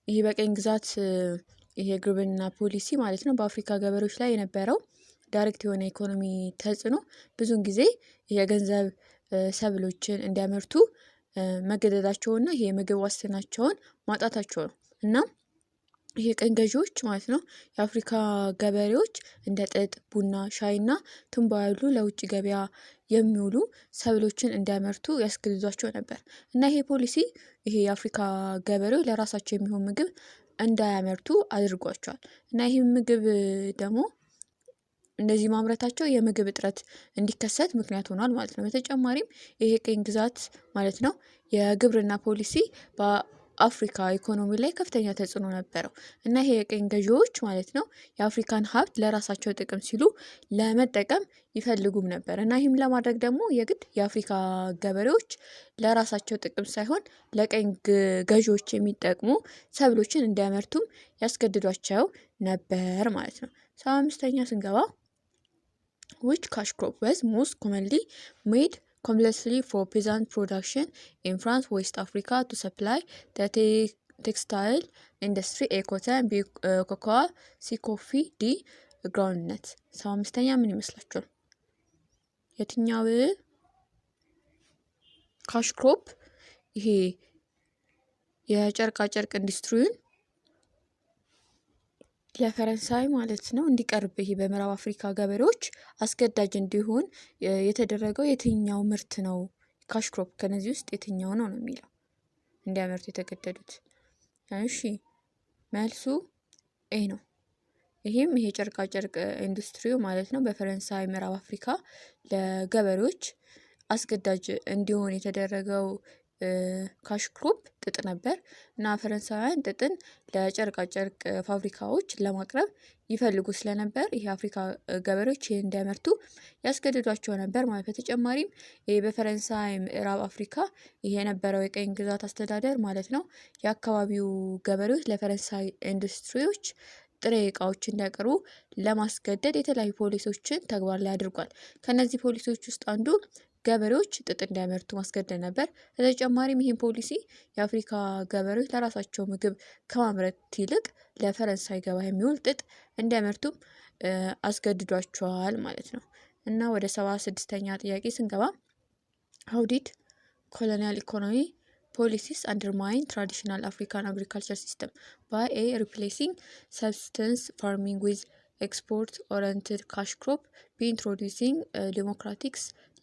ይሄ በቀኝ ግዛት ይሄ ግብርና ፖሊሲ ማለት ነው በአፍሪካ ገበሬዎች ላይ የነበረው ዳይሬክት የሆነ ኢኮኖሚ ተጽዕኖ ብዙውን ጊዜ የገንዘብ ሰብሎችን እንዲያመርቱ መገደዳቸውና ይሄ የምግብ ዋስትናቸውን ማጣታቸው ነው። እና ይሄ ቀኝ ገዢዎች ማለት ነው የአፍሪካ ገበሬዎች እንደ ጥጥ፣ ቡና፣ ሻይና ትንባሆ ያሉ ለውጭ ገበያ የሚውሉ ሰብሎችን እንዲያመርቱ ያስገድዷቸው ነበር። እና ይሄ ፖሊሲ ይሄ የአፍሪካ ገበሬዎች ለራሳቸው የሚሆን ምግብ እንዳያመርቱ አድርጓቸዋል። እና ይህ ምግብ ደግሞ እንደዚህ ማምረታቸው የምግብ እጥረት እንዲከሰት ምክንያት ሆኗል ማለት ነው። በተጨማሪም ይሄ ቀኝ ግዛት ማለት ነው የግብርና ፖሊሲ በአፍሪካ ኢኮኖሚ ላይ ከፍተኛ ተጽዕኖ ነበረው። እና ይሄ የቀኝ ገዢዎች ማለት ነው የአፍሪካን ሀብት ለራሳቸው ጥቅም ሲሉ ለመጠቀም ይፈልጉም ነበር። እና ይህም ለማድረግ ደግሞ የግድ የአፍሪካ ገበሬዎች ለራሳቸው ጥቅም ሳይሆን ለቀኝ ገዢዎች የሚጠቅሙ ሰብሎችን እንዲያመርቱም ያስገድዷቸው ነበር ማለት ነው። 75ኛ ስንገባ which cash crop was most commonly made completely for peasant production in France, West Africa to supply the textile industry? A. cotton, B. cocoa, C. coffee, D. groundnut. 75ኛ ምን ይመስላችኋል? የትኛው ካሽ ክሮፕ ይሄ የጨርቃ ጨርቅ ኢንዱስትሪውን ለፈረንሳይ ማለት ነው እንዲቀርብ ይሄ በምዕራብ አፍሪካ ገበሬዎች አስገዳጅ እንዲሆን የተደረገው የትኛው ምርት ነው? ካሽ ክሮፕ ከነዚህ ውስጥ የትኛው ነው የሚለው እንዲያመርቱ የተገደዱት? እሺ መልሱ ኤ ነው። ይሄም ይሄ ጨርቃ ጨርቅ ኢንዱስትሪው ማለት ነው በፈረንሳይ ምዕራብ አፍሪካ ለገበሬዎች አስገዳጅ እንዲሆን የተደረገው ካሽ ክሮፕ ጥጥ ነበር። እና ፈረንሳውያን ጥጥን ለጨርቃ ጨርቅ ፋብሪካዎች ለማቅረብ ይፈልጉ ስለነበር ይሄ አፍሪካ ገበሬዎች ይሄን እንዲያመርቱ ያስገድዷቸው ነበር ማለት። በተጨማሪም ይሄ በፈረንሳይ ምዕራብ አፍሪካ ይሄ የነበረው የቀኝ ግዛት አስተዳደር ማለት ነው የአካባቢው ገበሬዎች ለፈረንሳይ ኢንዱስትሪዎች ጥሬ እቃዎች እንዲያቀርቡ ለማስገደድ የተለያዩ ፖሊሲዎችን ተግባር ላይ አድርጓል። ከነዚህ ፖሊሲዎች ውስጥ አንዱ ገበሬዎች ጥጥ እንዲያመርቱ ማስገደድ ነበር። በተጨማሪም ይህን ፖሊሲ የአፍሪካ ገበሬዎች ለራሳቸው ምግብ ከማምረት ይልቅ ለፈረንሳይ ገበያ የሚውል ጥጥ እንዲያመርቱም አስገድዷቸዋል ማለት ነው። እና ወደ 76ኛ ጥያቄ ስንገባ how did colonial economy policies undermine traditional African agriculture system? by A. replacing subsistence farming with export-oriented cash crop. B. introducing democratic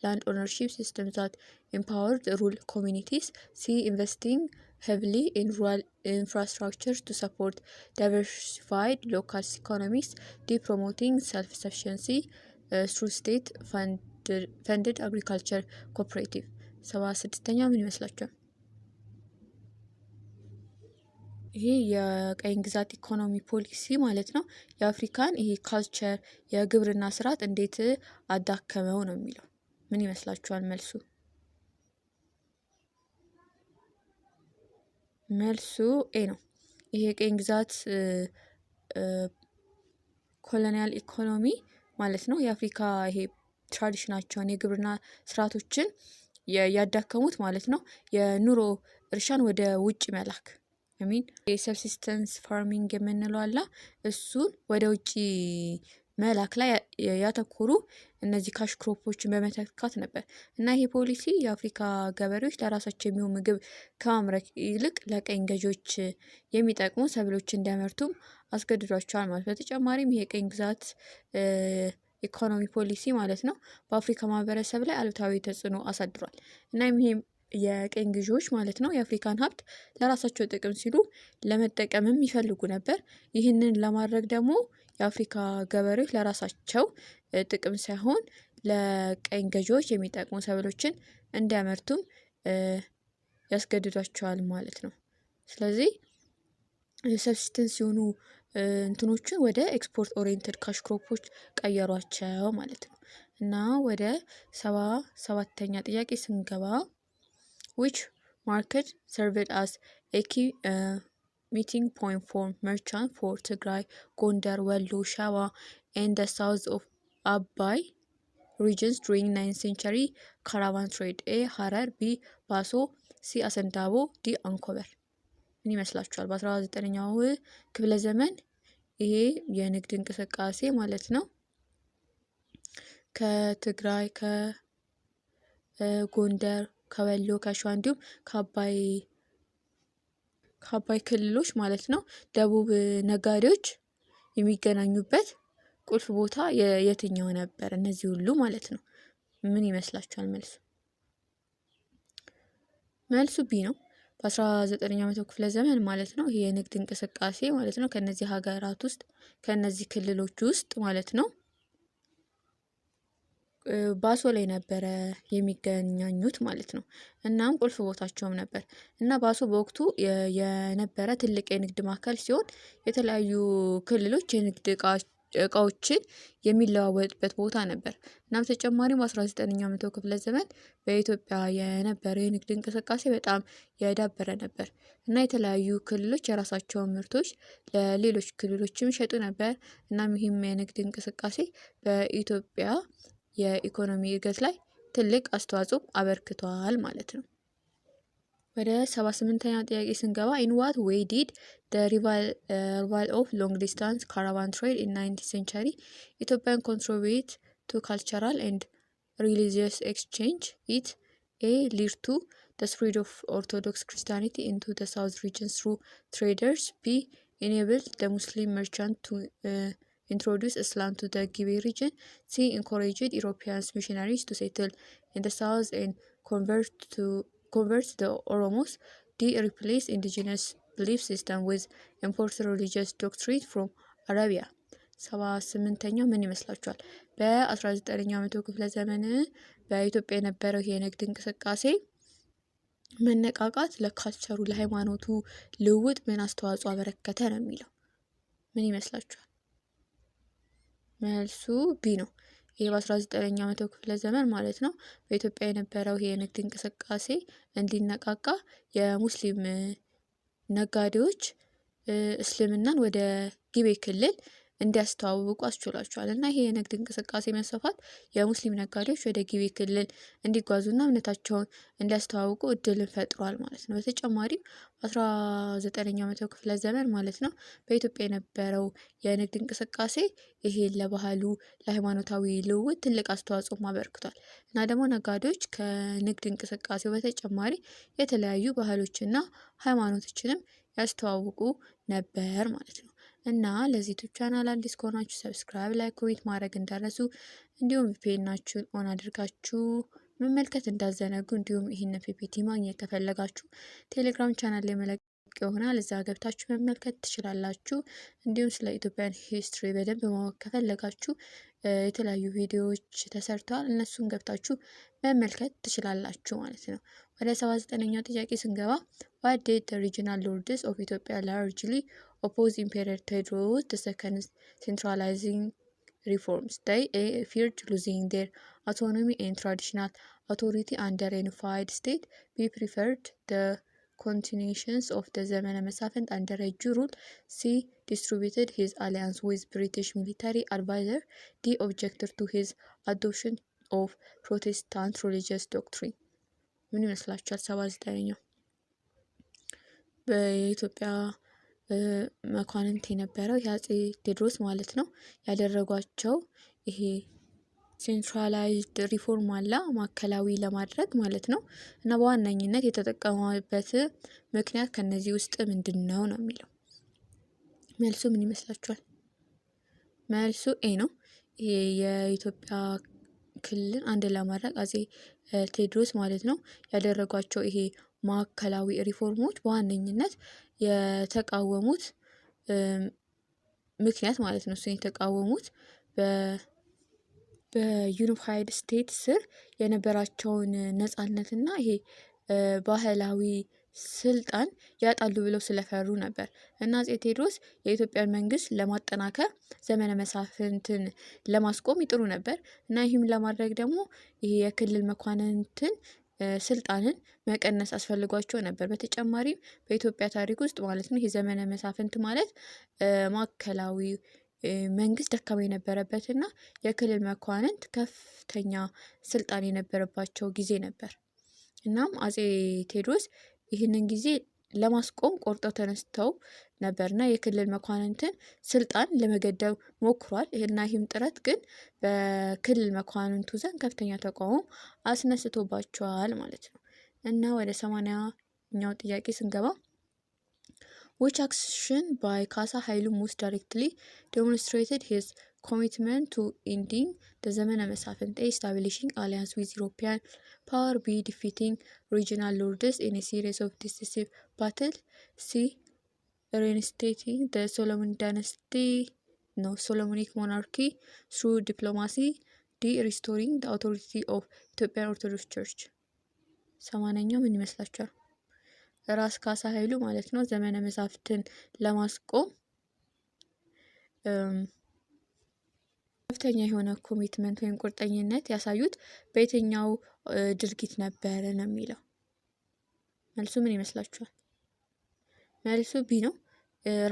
land ownership systems that empowered rural communities. C. investing heavily in rural infrastructure to support diversified local economies. D. promoting self-sufficiency through state-funded agriculture cooperative. 76ኛ ምን ይመስላችኋል? ይሄ የቀኝ ግዛት ኢኮኖሚ ፖሊሲ ማለት ነው የአፍሪካን ይሄ ካልቸር የግብርና ስርዓት እንዴት አዳከመው ነው የሚለው። ምን ይመስላችኋል መልሱ? መልሱ ኤ ነው። ይሄ የቀኝ ግዛት ኮሎኒያል ኢኮኖሚ ማለት ነው የአፍሪካ ይሄ ትራዲሽናቸውን የግብርና ስርዓቶችን ያዳከሙት ማለት ነው የኑሮ እርሻን ወደ ውጭ መላክ ሚን የሰብሲስተንስ ፋርሚንግ የምንለው አላ እሱን ወደ ውጭ መላክ ላይ ያተኮሩ እነዚህ ካሽ ክሮፖችን በመተካት ነበር እና ይሄ ፖሊሲ የአፍሪካ ገበሬዎች ለራሳቸው የሚሆን ምግብ ከማምረት ይልቅ ለቀኝ ገዢዎች የሚጠቅሙ ሰብሎች እንዲያመርቱም አስገድዷቸዋል ማለት። በተጨማሪም ይሄ ቀኝ ግዛት ኢኮኖሚ ፖሊሲ ማለት ነው በአፍሪካ ማህበረሰብ ላይ አሉታዊ ተጽዕኖ አሳድሯል። እና ይሄም የቀኝ ገዢዎች ማለት ነው የአፍሪካን ሀብት ለራሳቸው ጥቅም ሲሉ ለመጠቀምም ይፈልጉ ነበር። ይህንን ለማድረግ ደግሞ የአፍሪካ ገበሬዎች ለራሳቸው ጥቅም ሳይሆን ለቀኝ ገዢዎች የሚጠቅሙ ሰብሎችን እንዲያመርቱም ያስገድዷቸዋል ማለት ነው። ስለዚህ ሰብሲስተንስ ሲሆኑ እንትኖችን ወደ ኤክስፖርት ኦሪየንትድ ካሽ ክሮፖች ቀየሯቸው ማለት ነው። እና ወደ 77ኛ ጥያቄ ስንገባ which market served as a key meeting point for merchants for Tigray, Gondar, Wallo, Shawa, and the south of Abai regions during 9th century caravan trade? A. Harar, B. Baso, C. Asantabo, D. Ankober። ምን ይመስላችኋል? በ19ኛው ክፍለ ዘመን ይሄ የንግድ እንቅስቃሴ ማለት ነው ከትግራይ ከጎንደር ከወሎ ከሸዋ እንዲሁም ከአባይ ክልሎች ማለት ነው ደቡብ ነጋዴዎች የሚገናኙበት ቁልፍ ቦታ የትኛው ነበር? እነዚህ ሁሉ ማለት ነው። ምን ይመስላችኋል መልሱ? መልሱ ቢ ነው። በ19ኛው መቶ ክፍለ ዘመን ማለት ነው ይሄ የንግድ እንቅስቃሴ ማለት ነው ከነዚህ ሀገራት ውስጥ ከነዚህ ክልሎች ውስጥ ማለት ነው ባሶ ላይ ነበረ የሚገናኙት ማለት ነው። እናም ቁልፍ ቦታቸውም ነበር እና ባሶ በወቅቱ የነበረ ትልቅ የንግድ ማዕከል ሲሆን የተለያዩ ክልሎች የንግድ እቃዎችን የሚለዋወጥበት ቦታ ነበር። እናም ተጨማሪም በ19ኛው መቶ ክፍለ ዘመን በኢትዮጵያ የነበረው የንግድ እንቅስቃሴ በጣም የዳበረ ነበር እና የተለያዩ ክልሎች የራሳቸውን ምርቶች ለሌሎች ክልሎችም ይሸጡ ነበር። እናም ይህም የንግድ እንቅስቃሴ በኢትዮጵያ የኢኮኖሚ እድገት ላይ ትልቅ አስተዋጽኦ አበርክቷል ማለት ነው። ወደ 78ኛው ጥያቄ ስንገባ in what way did the revival of long distance caravan trade in 19th century Ethiopian contribute to cultural and religious exchange? It A. lead to the spread of Orthodox Christianity into the south regions through traders. B. enabled the Muslim merchant to introduce Islam to the Gibe region. C. encouraged European missionaries to settle in the south and convert the Oromos. D. replace indigenous belief system with imported religious doctrine from Arabia. 78ኛው ምን ይመስላችኋል? በ19ኛው መቶ ክፍለ ዘመን በኢትዮጵያ የነበረው የንግድ እንቅስቃሴ መነቃቃት ለካልቸሩ ለሃይማኖቱ ልውውጥ ምን አስተዋጽኦ አበረከተ ነው የሚለው። ምን ይመስላችኋል? መልሱ ቢ ነው። ይህ በ19ኛው መቶ ክፍለ ዘመን ማለት ነው በኢትዮጵያ የነበረው የንግድ እንቅስቃሴ እንዲነቃቃ የሙስሊም ነጋዴዎች እስልምናን ወደ ጊቤ ክልል እንዲያስተዋውቁ አስችሏቸዋል። እና ይሄ የንግድ እንቅስቃሴ መስፋፋት የሙስሊም ነጋዴዎች ወደ ጊቤ ክልል እንዲጓዙና እምነታቸውን እንዲያስተዋውቁ እድልን ፈጥሯል ማለት ነው። በተጨማሪም በ19ኛው መቶ ክፍለ ዘመን ማለት ነው በኢትዮጵያ የነበረው የንግድ እንቅስቃሴ ይሄ ለባህሉ ለሃይማኖታዊ ልውውጥ ትልቅ አስተዋጽኦ አበርክቷል። እና ደግሞ ነጋዴዎች ከንግድ እንቅስቃሴው በተጨማሪ የተለያዩ ባህሎችና ሃይማኖቶችንም ያስተዋውቁ ነበር ማለት ነው። እና ለዚህ ዩቲዩብ ቻናል አዲስ ከሆናችሁ ሰብስክራይብ፣ ላይክ፣ ኮሜንት ማድረግ እንዳረሱ እንዲሁም ቪፒኤናችሁን ኦን አድርጋችሁ መመልከት እንዳዘነጉ እንዲሁም ይህንን ፒፒቲ ማግኘት ከፈለጋችሁ ቴሌግራም ቻናል ላይ መለቅ ይሆናል እዛ ገብታችሁ መመልከት ትችላላችሁ። እንዲሁም ስለ ኢትዮጵያን ሂስትሪ በደንብ ማወቅ ከፈለጋችሁ የተለያዩ ቪዲዮዎች ተሰርተዋል እነሱን ገብታችሁ መመልከት ትችላላችሁ ማለት ነው። ወደ 79ኛው ጥያቄ ስንገባ what did the regional lords of Ethiopia largely oppose Emperor Tewodros II centralizing reforms? They feared losing their autonomy and traditional authority under a unified state. B. preferred the continuations of the ዘመነ መሳፍንት under a rule. C. distributed his alliance with British military advisor. D. objected to his adoption of Protestant religious doctrine. ምን ይመስላችኋል? 79ኛው በኢትዮጵያ መኳንንት የነበረው የአፄ ቴዎድሮስ ማለት ነው ያደረጓቸው ይሄ ሴንትራላይዝድ ሪፎርም አለ ማዕከላዊ ለማድረግ ማለት ነው። እና በዋነኝነት የተጠቀመበት ምክንያት ከነዚህ ውስጥ ምንድነው ነው የሚለው። መልሱ ምን ይመስላችኋል? መልሱ ኤ ነው። ይሄ የኢትዮጵያ ክልል አንድ ለማድረግ አፄ ቴዎድሮስ ማለት ነው ያደረጓቸው ይሄ ማዕከላዊ ሪፎርሞች በዋነኝነት የተቃወሙት ምክንያት ማለት ነው። እሱን የተቃወሙት በዩናይትድ ስቴትስ ስር የነበራቸውን ነጻነትና ይሄ ባህላዊ ስልጣን ያጣሉ ብለው ስለፈሩ ነበር። እና አፄ ቴዎድሮስ የኢትዮጵያን መንግስት ለማጠናከር ዘመነ መሳፍንትን ለማስቆም ይጥሩ ነበር። እና ይህም ለማድረግ ደግሞ ይሄ የክልል መኳንንትን ስልጣንን መቀነስ አስፈልጓቸው ነበር። በተጨማሪም በኢትዮጵያ ታሪክ ውስጥ ማለት ነው ይሄ ዘመነ መሳፍንት ማለት ማዕከላዊ መንግስት ደካማ የነበረበትና የክልል መኳንንት ከፍተኛ ስልጣን የነበረባቸው ጊዜ ነበር። እናም አፄ ቴዎድሮስ ይህንን ጊዜ ለማስቆም ቆርጠው ተነስተው ነበርና የክልል መኳንንትን ስልጣን ለመገደብ ሞክሯል። እና ይህም ጥረት ግን በክልል መኳንንቱ ዘንድ ከፍተኛ ተቃውሞ አስነስቶባቸዋል ማለት ነው። እና ወደ 80ኛው ጥያቄ ስንገባ which action by Kasa Hailu most directly demonstrated his commitment to ending the ዘመነ መሳፍንት? A. establishing alliance with European power. B. defeating regional lords in a series of decisive battles. C. reinstating the Solomonic monarchy through diplomacy. D. restoring the authority of Ethiopian Orthodox Church. 80ኛው ምን ይመስላችኋል? ራስ ካሳ ኃይሉ ማለት ነው ዘመነ መሳፍንትን ለማስቆም ከፍተኛ የሆነ ኮሚትመንት ወይም ቁርጠኝነት ያሳዩት በየትኛው ድርጊት ነበር ነው የሚለው። መልሱ ምን ይመስላችኋል? መልሱ ቢ ነው።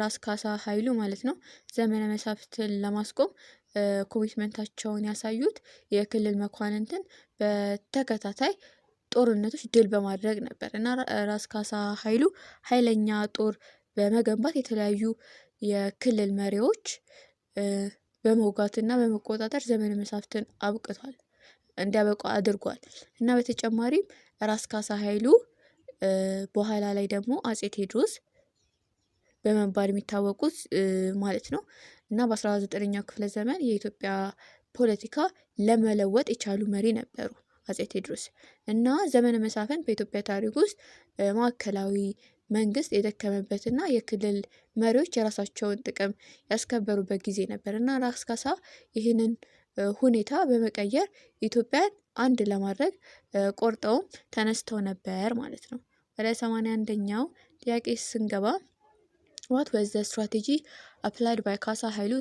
ራስ ካሳ ኃይሉ ማለት ነው ዘመነ መሳፍንትን ለማስቆም ኮሚትመንታቸውን ያሳዩት የክልል መኳንንትን በተከታታይ ጦርነቶች ድል በማድረግ ነበር። እና ራስ ካሳ ኃይሉ ኃይለኛ ጦር በመገንባት የተለያዩ የክልል መሪዎች በመውጋትና በመቆጣጠር ዘመነ መሳፍንትን እንዲያበቁ አድርጓል። እና በተጨማሪም ራስ ካሳ ኃይሉ በኋላ ላይ ደግሞ አፄ ቴዎድሮስ በመባል የሚታወቁት ማለት ነው። እና በ19ኛው ክፍለ ዘመን የኢትዮጵያ ፖለቲካ ለመለወጥ የቻሉ መሪ ነበሩ አፄ ቴዎድሮስ። እና ዘመነ መሳፍንት በኢትዮጵያ ታሪክ ውስጥ ማዕከላዊ መንግስት የደከመበትና የክልል መሪዎች የራሳቸውን ጥቅም ያስከበሩበት ጊዜ ነበር። እና ራስ ካሳ ይህንን ሁኔታ በመቀየር ኢትዮጵያን አንድ ለማድረግ ቆርጠውም ተነስተው ነበር ማለት ነው። ወደ 81ኛው ጥያቄ ስንገባ what was the strategy applied by Kasa Hailu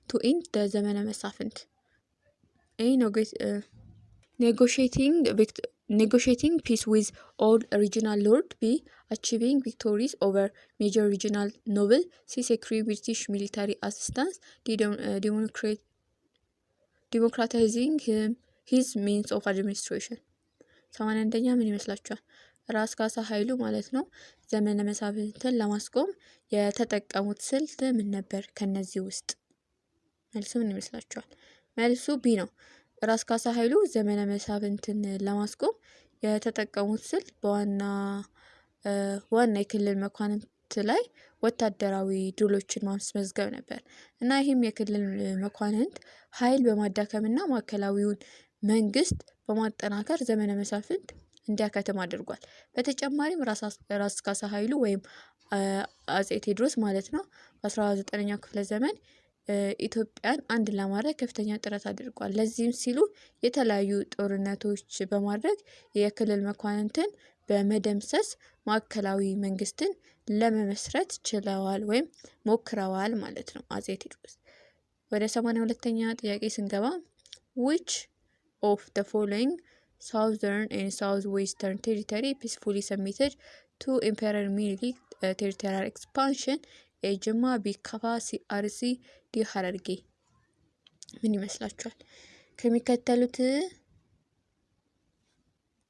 to end the ዘመነ መሳፍንት? A. negotiating peace with all regional lords. B. achieving victories over major regional nobles. C. securing British military assistance. D. democratizing his means of administration. 81ኛ ምን ይመስላችኋል? ራስ ካሳ ኃይሉ ማለት ነው ዘመነ መሳፍንትን ለማስቆም የተጠቀሙት ስልት ምን ነበር? ከነዚህ ውስጥ መልሱ ምን ይመስላችኋል? መልሱ ቢ ነው። ራስ ካሳ ኃይሉ ዘመነ መሳፍንትን ለማስቆም የተጠቀሙት ስልት በዋና የክልል መኳንንት ላይ ወታደራዊ ድሎችን ማስመዝገብ ነበር። እና ይህም የክልል መኳንንት ኃይል በማዳከምና ማዕከላዊውን መንግስት በማጠናከር ዘመነ መሳፍንት እንዲያከትም አድርጓል። በተጨማሪም ራስ ካሳ ኃይሉ ወይም አፄ ቴዎድሮስ ማለት ነው በ19ኛው ክፍለ ዘመን ኢትዮጵያን አንድ ለማድረግ ከፍተኛ ጥረት አድርጓል። ለዚህም ሲሉ የተለያዩ ጦርነቶች በማድረግ የክልል መኳንንትን በመደምሰስ ማዕከላዊ መንግስትን ለመመስረት ችለዋል ወይም ሞክረዋል ማለት ነው አፄ ቴዎድሮስ። ወደ 82ኛ ጥያቄ ስንገባ which of the following southern and southwestern territory peacefully submitted ቱ ኢምፔረር ሚኒሊክ ቴሪቶሪያል ኤክስፓንሽን ኤ ጅማ፣ ቢ ከፋ፣ ሲ አርሲ፣ ዲ ሀረርጌ። ምን ይመስላችኋል? ከሚከተሉት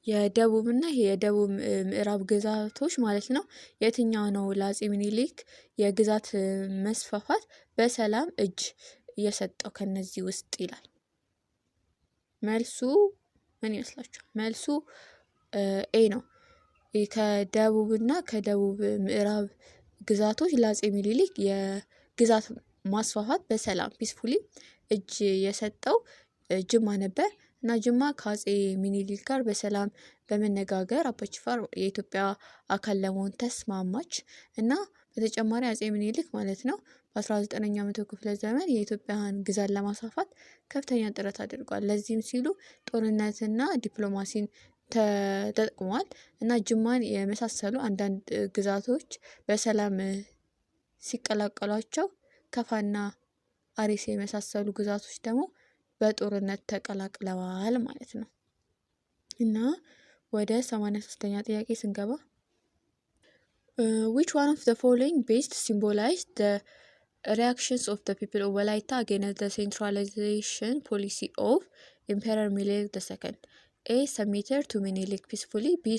የደቡብና የደቡብ ምዕራብ ግዛቶች ማለት ነው የትኛው ነው ለአፄ ሚኒሊክ የግዛት መስፋፋት በሰላም እጅ የሰጠው ከነዚህ ውስጥ ይላል። መልሱ ምን ይመስላችኋል? መልሱ ኤ ነው። ከደቡብና ከደቡብ ምዕራብ ግዛቶች ለአፄ ሚኒሊክ የግዛት ማስፋፋት በሰላም ፒስፉሊ እጅ የሰጠው ጅማ ነበር እና ጅማ ከአፄ ሚኒሊክ ጋር በሰላም በመነጋገር አባጅፋር የኢትዮጵያ አካል ለመሆን ተስማማች እና በተጨማሪ አፄ ሚኒሊክ ማለት ነው በ19ኛው መቶ ክፍለ ዘመን የኢትዮጵያን ግዛት ለማስፋፋት ከፍተኛ ጥረት አድርጓል። ለዚህም ሲሉ ጦርነትና ዲፕሎማሲን ተጠቅሟል እና ጅማን የመሳሰሉ አንዳንድ ግዛቶች በሰላም ሲቀላቀሏቸው ከፋና አርሲ የመሳሰሉ ግዛቶች ደግሞ በጦርነት ተቀላቅለዋል ማለት ነው። እና ወደ 83ኛ ጥያቄ ስንገባ which one of the following best symbolize the reactions of the people of Walaita against the centralization policy of Emperor Minilik II? A. Submitted to Minilik peacefully. B.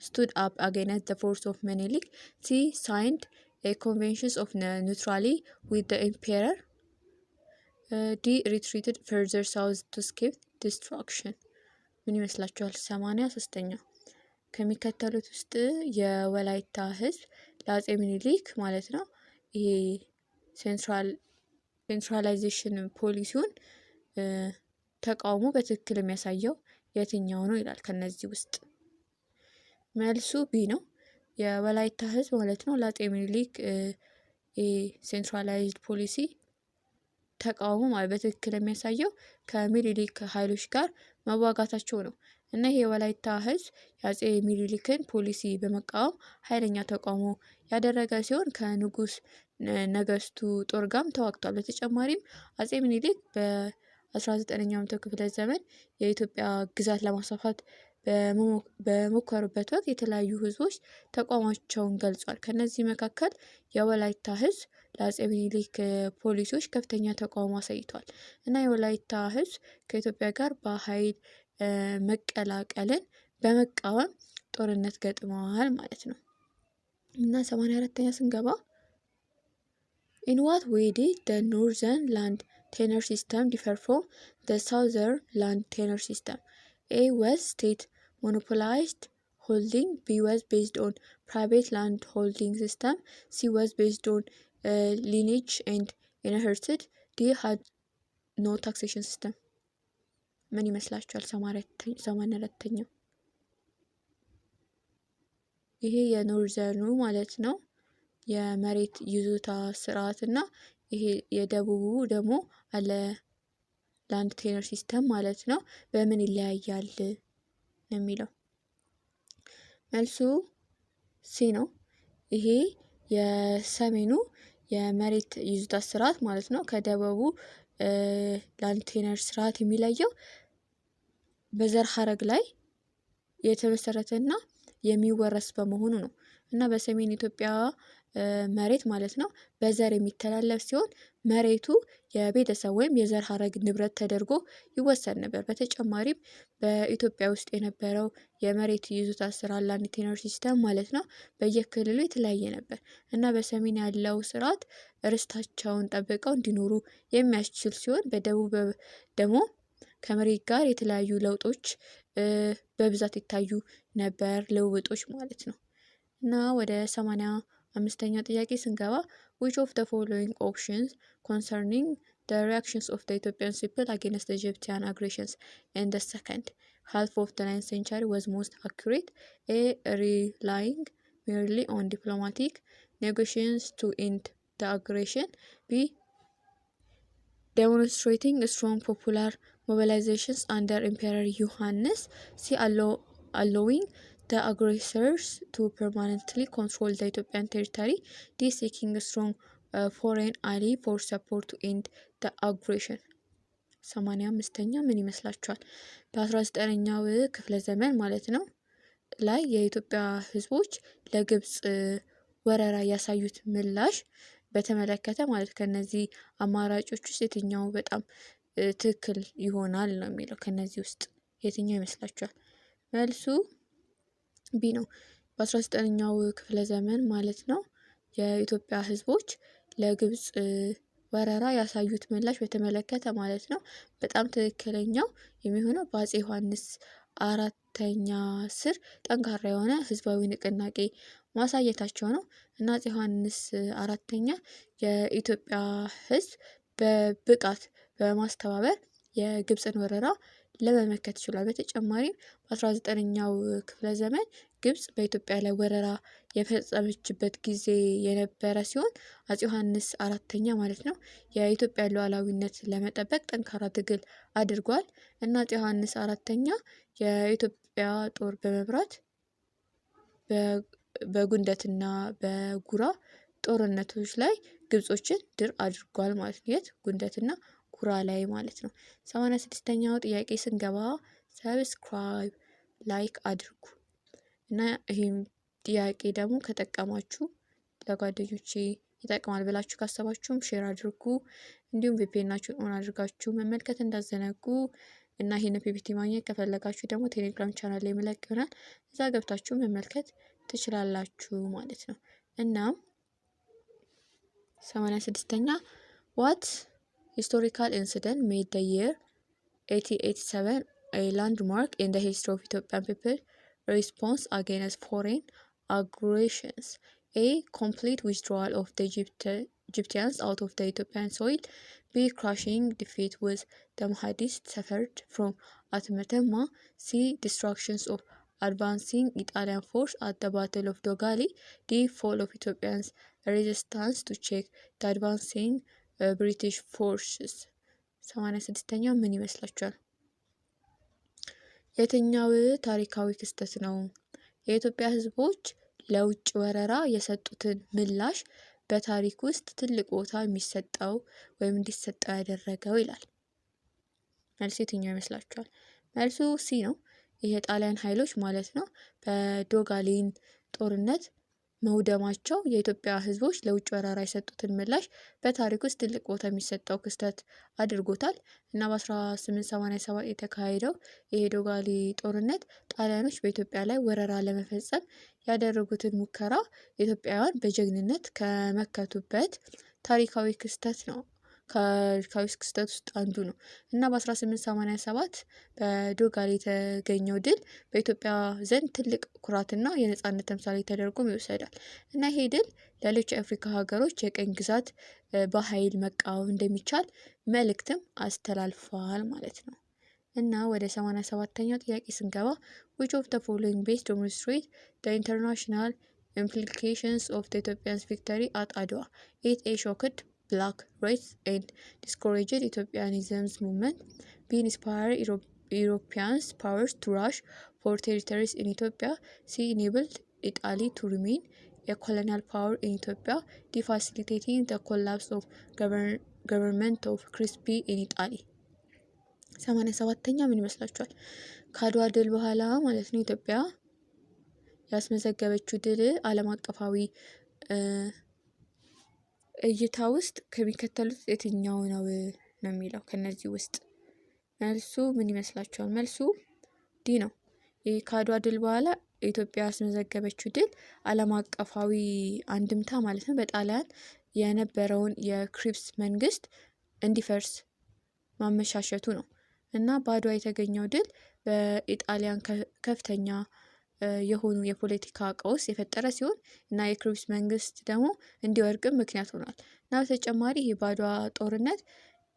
Stood up against the force of Minilik. C. Signed a convention of neutrality with the emperor. D. Retreated further south to escape destruction. ምን ይመስላችኋል? 83ኛ ከሚከተሉት ውስጥ የወላይታ ህዝብ ለአፄ ሚኒሊክ ማለት ነው ይሄ ሴንትራላይዜሽን ፖሊሲውን ተቃውሞ በትክክል የሚያሳየው የትኛው ነው ይላል። ከነዚህ ውስጥ መልሱ ቢ ነው። የወላይታ ህዝብ ማለት ነው ለአፄ ሚኒሊክ ሴንትራላይዝድ ፖሊሲ ተቃውሞ ማለት በትክክል የሚያሳየው ከሚኒሊክ ኃይሎች ጋር መዋጋታቸው ነው እና ይሄ የወላይታ ህዝብ የአፄ ሚኒሊክን ፖሊሲ በመቃወም ኃይለኛ ተቃውሞ ያደረገ ሲሆን ከንጉስ ነገስቱ ጦር ጋርም ተዋግቷል። በተጨማሪም አፄ ሚኒሊክ በ19ኛው መቶ ክፍለ ዘመን የኢትዮጵያ ግዛት ለማስፋፋት በሞከሩበት ወቅት የተለያዩ ህዝቦች ተቃውሟቸውን ገልጿል። ከነዚህ መካከል የወላይታ ህዝብ ለአፄ ሚኒሊክ ፖሊሲዎች ከፍተኛ ተቃውሞ አሳይቷል እና የወላይታ ህዝብ ከኢትዮጵያ ጋር በኃይል መቀላቀልን በመቃወም ጦርነት ገጥመዋል ማለት ነው እና 84ኛ ስንገባ in what way did the northern land tenure system differ from the southern land tenure system? A. was state monopolized holding. B. was based on private land holding system. C. was based on lineage and inherited. D. had no taxation system. ምን ይመስላችኋል? 84ኛው ይሄ የኖርዘርኑ ማለት ነው የመሬት ይዞታ ስርዓት እና ይሄ የደቡቡ ደግሞ አለ ላንድ ቴነር ሲስተም ማለት ነው በምን ይለያያል ነው የሚለው። መልሱ ሲ ነው። ይሄ የሰሜኑ የመሬት ይዞታ ስርዓት ማለት ነው ከደቡቡ ላንድ ቴነር ስርዓት የሚለየው በዘር ሐረግ ላይ የተመሰረተና የሚወረስ በመሆኑ ነው እና በሰሜን ኢትዮጵያ መሬት ማለት ነው በዘር የሚተላለፍ ሲሆን መሬቱ የቤተሰብ ወይም የዘር ሐረግ ንብረት ተደርጎ ይወሰድ ነበር። በተጨማሪም በኢትዮጵያ ውስጥ የነበረው የመሬት ይዞታ ስርዓት ላንድ ቴነር ሲስተም ማለት ነው በየክልሉ የተለያየ ነበር እና በሰሜን ያለው ስርዓት ርስታቸውን ጠብቀው እንዲኖሩ የሚያስችል ሲሆን በደቡብ ደግሞ ከመሬት ጋር የተለያዩ ለውጦች በብዛት ይታዩ ነበር፣ ልውውጦች ማለት ነው እና ወደ 85ኛ ጥያቄ ስንገባ which of the following options concerning the reactions of the Ethiopian people against the Egyptian aggressions in the second half of the 9th century was most accurate? A. relying merely on diplomatic negotiations to end the aggression. B. demonstrating strong popular mobilizations under Emperor Yohannes. C. allowing the aggressors to permanently control the Ethiopian territory. D. seeking a strong foreign ally for support to end the aggression. 85ኛ ምን ይመስላችኋል? በ19ኛው ክፍለ ዘመን ማለት ነው ላይ የኢትዮጵያ ህዝቦች ለግብጽ ወረራ ያሳዩት ምላሽ በተመለከተ ማለት ከነዚህ አማራጮች ውስጥ የትኛው በጣም ትክክል ይሆናል ነው የሚለው። ከነዚህ ውስጥ የትኛው ይመስላችኋል? መልሱ ቢ ነው። በ19ኛው ክፍለ ዘመን ማለት ነው የኢትዮጵያ ህዝቦች ለግብጽ ወረራ ያሳዩት ምላሽ በተመለከተ ማለት ነው በጣም ትክክለኛው የሚሆነው በአፄ ዮሐንስ 4ኛ ስር ጠንካራ የሆነ ህዝባዊ ንቅናቄ ማሳየታቸው ነው እና አፄ ዮሐንስ 4ኛ የኢትዮጵያ ህዝብ በብቃት በማስተባበር የግብጽን ወረራ ለመመከት ችሏል። በተጨማሪም በ19ኛው ክፍለ ዘመን ግብጽ በኢትዮጵያ ላይ ወረራ የፈጸመችበት ጊዜ የነበረ ሲሆን አፄ ዮሐንስ 4ኛ ማለት ነው የኢትዮጵያ ሉዓላዊነት ለመጠበቅ ጠንካራ ትግል አድርጓል እና አፄ ዮሐንስ 4ኛ የኢትዮጵያ ጦር በመብራት በጉንደትና በጉራ ጦርነቶች ላይ ግብጾችን ድል አድርጓል ማለት ነው። የት ጉንደትና ጉራ ላይ ማለት ነው። 86ኛው ጥያቄ ስንገባ ሰብስክራይብ ላይክ አድርጉ እና ይህም ጥያቄ ደግሞ ከጠቀማችሁ ለጓደኞቼ ይጠቅማል ብላችሁ ካሰባችሁም ሼር አድርጉ። እንዲሁም ቪፒኤናችሁን ኦን አድርጋችሁ መመልከት እንዳዘነጉ እና ይህን ፒፒቲ ማግኘት ከፈለጋችሁ ደግሞ ቴሌግራም ቻናል ላይ መለቅ ይሆናል። እዛ ገብታችሁ መመልከት ትችላላችሁ ማለት ነው። እናም 86ኛ what historical incident made the year 1887 a landmark in the history of Ethiopian people response against foreign aggressions? A. Complete withdrawal of the Egyptians out of the Ethiopian soil. B. Crushing defeat with the Mahdists suffered from at Metemma. C. Destructions of advancing Italian force at the Battle of Dogali. D. Fall of Ethiopians resistance to check the advancing British forces. 86ኛው ምን ይመስላችኋል? የትኛው ታሪካዊ ክስተት ነው የኢትዮጵያ ህዝቦች ለውጭ ወረራ የሰጡትን ምላሽ በታሪክ ውስጥ ትልቅ ቦታ የሚሰጠው ወይም እንዲሰጠው ያደረገው ይላል። መልሱ የትኛው ይመስላችኋል? መልሱ ሲ ነው። የጣሊያን ኃይሎች ማለት ነው በዶጋሊን ጦርነት መውደማቸው የኢትዮጵያ ህዝቦች ለውጭ ወረራ የሰጡትን ምላሽ በታሪክ ውስጥ ትልቅ ቦታ የሚሰጠው ክስተት አድርጎታል እና በ1887 የተካሄደው የዶጋሊ ጦርነት ጣሊያኖች በኢትዮጵያ ላይ ወረራ ለመፈጸም ያደረጉትን ሙከራ ኢትዮጵያውያን በጀግንነት ከመከቱበት ታሪካዊ ክስተት ነው። ከታሪካዊ ክስተት ውስጥ አንዱ ነው እና በ1887 በዶጋሊ የተገኘው ድል በኢትዮጵያ ዘንድ ትልቅ ኩራትና የነጻነት ተምሳሌ ተደርጎ ይወሰዳል እና ይሄ ድል ለሌሎች የአፍሪካ ሀገሮች የቀኝ ግዛት በኃይል መቃወም እንደሚቻል መልእክትም አስተላልፏል ማለት ነው። እና ወደ 87ኛው ጥያቄ ስንገባ which of the following best demonstrate the international implications of the Ethiopians victory at Adwa? It a shocked black race and discouraged Ethiopianism's movement. B. Inspired European powers to rush for territories in Ethiopia. C. Enabled Italy to remain a colonial power in Ethiopia. D. Facilitating the collapse of government of Crispi in Italy. 87ኛ ምን ይመስላችኋል? ከአድዋ ድል በኋላ ማለት ነው ኢትዮጵያ ያስመዘገበችው ድል ዓለም አቀፋዊ እይታ ውስጥ ከሚከተሉት የትኛው ነው የሚለው ከነዚህ ውስጥ መልሱ ምን ይመስላችኋል? መልሱ ዲ ነው። ይህ ከአድዋ ድል በኋላ ኢትዮጵያ ያስመዘገበችው ድል ዓለም አቀፋዊ አንድምታ ማለት ነው በጣሊያን የነበረውን የክሪፕስ መንግስት እንዲፈርስ ማመቻቸቱ ነው እና በአድዋ የተገኘው ድል በኢጣሊያን ከፍተኛ የሆኑ የፖለቲካ ቀውስ የፈጠረ ሲሆን እና የክሪፕስ መንግስት ደግሞ እንዲወድቅም ምክንያት ሆኗል እና በተጨማሪ ይህ በአድዋ ጦርነት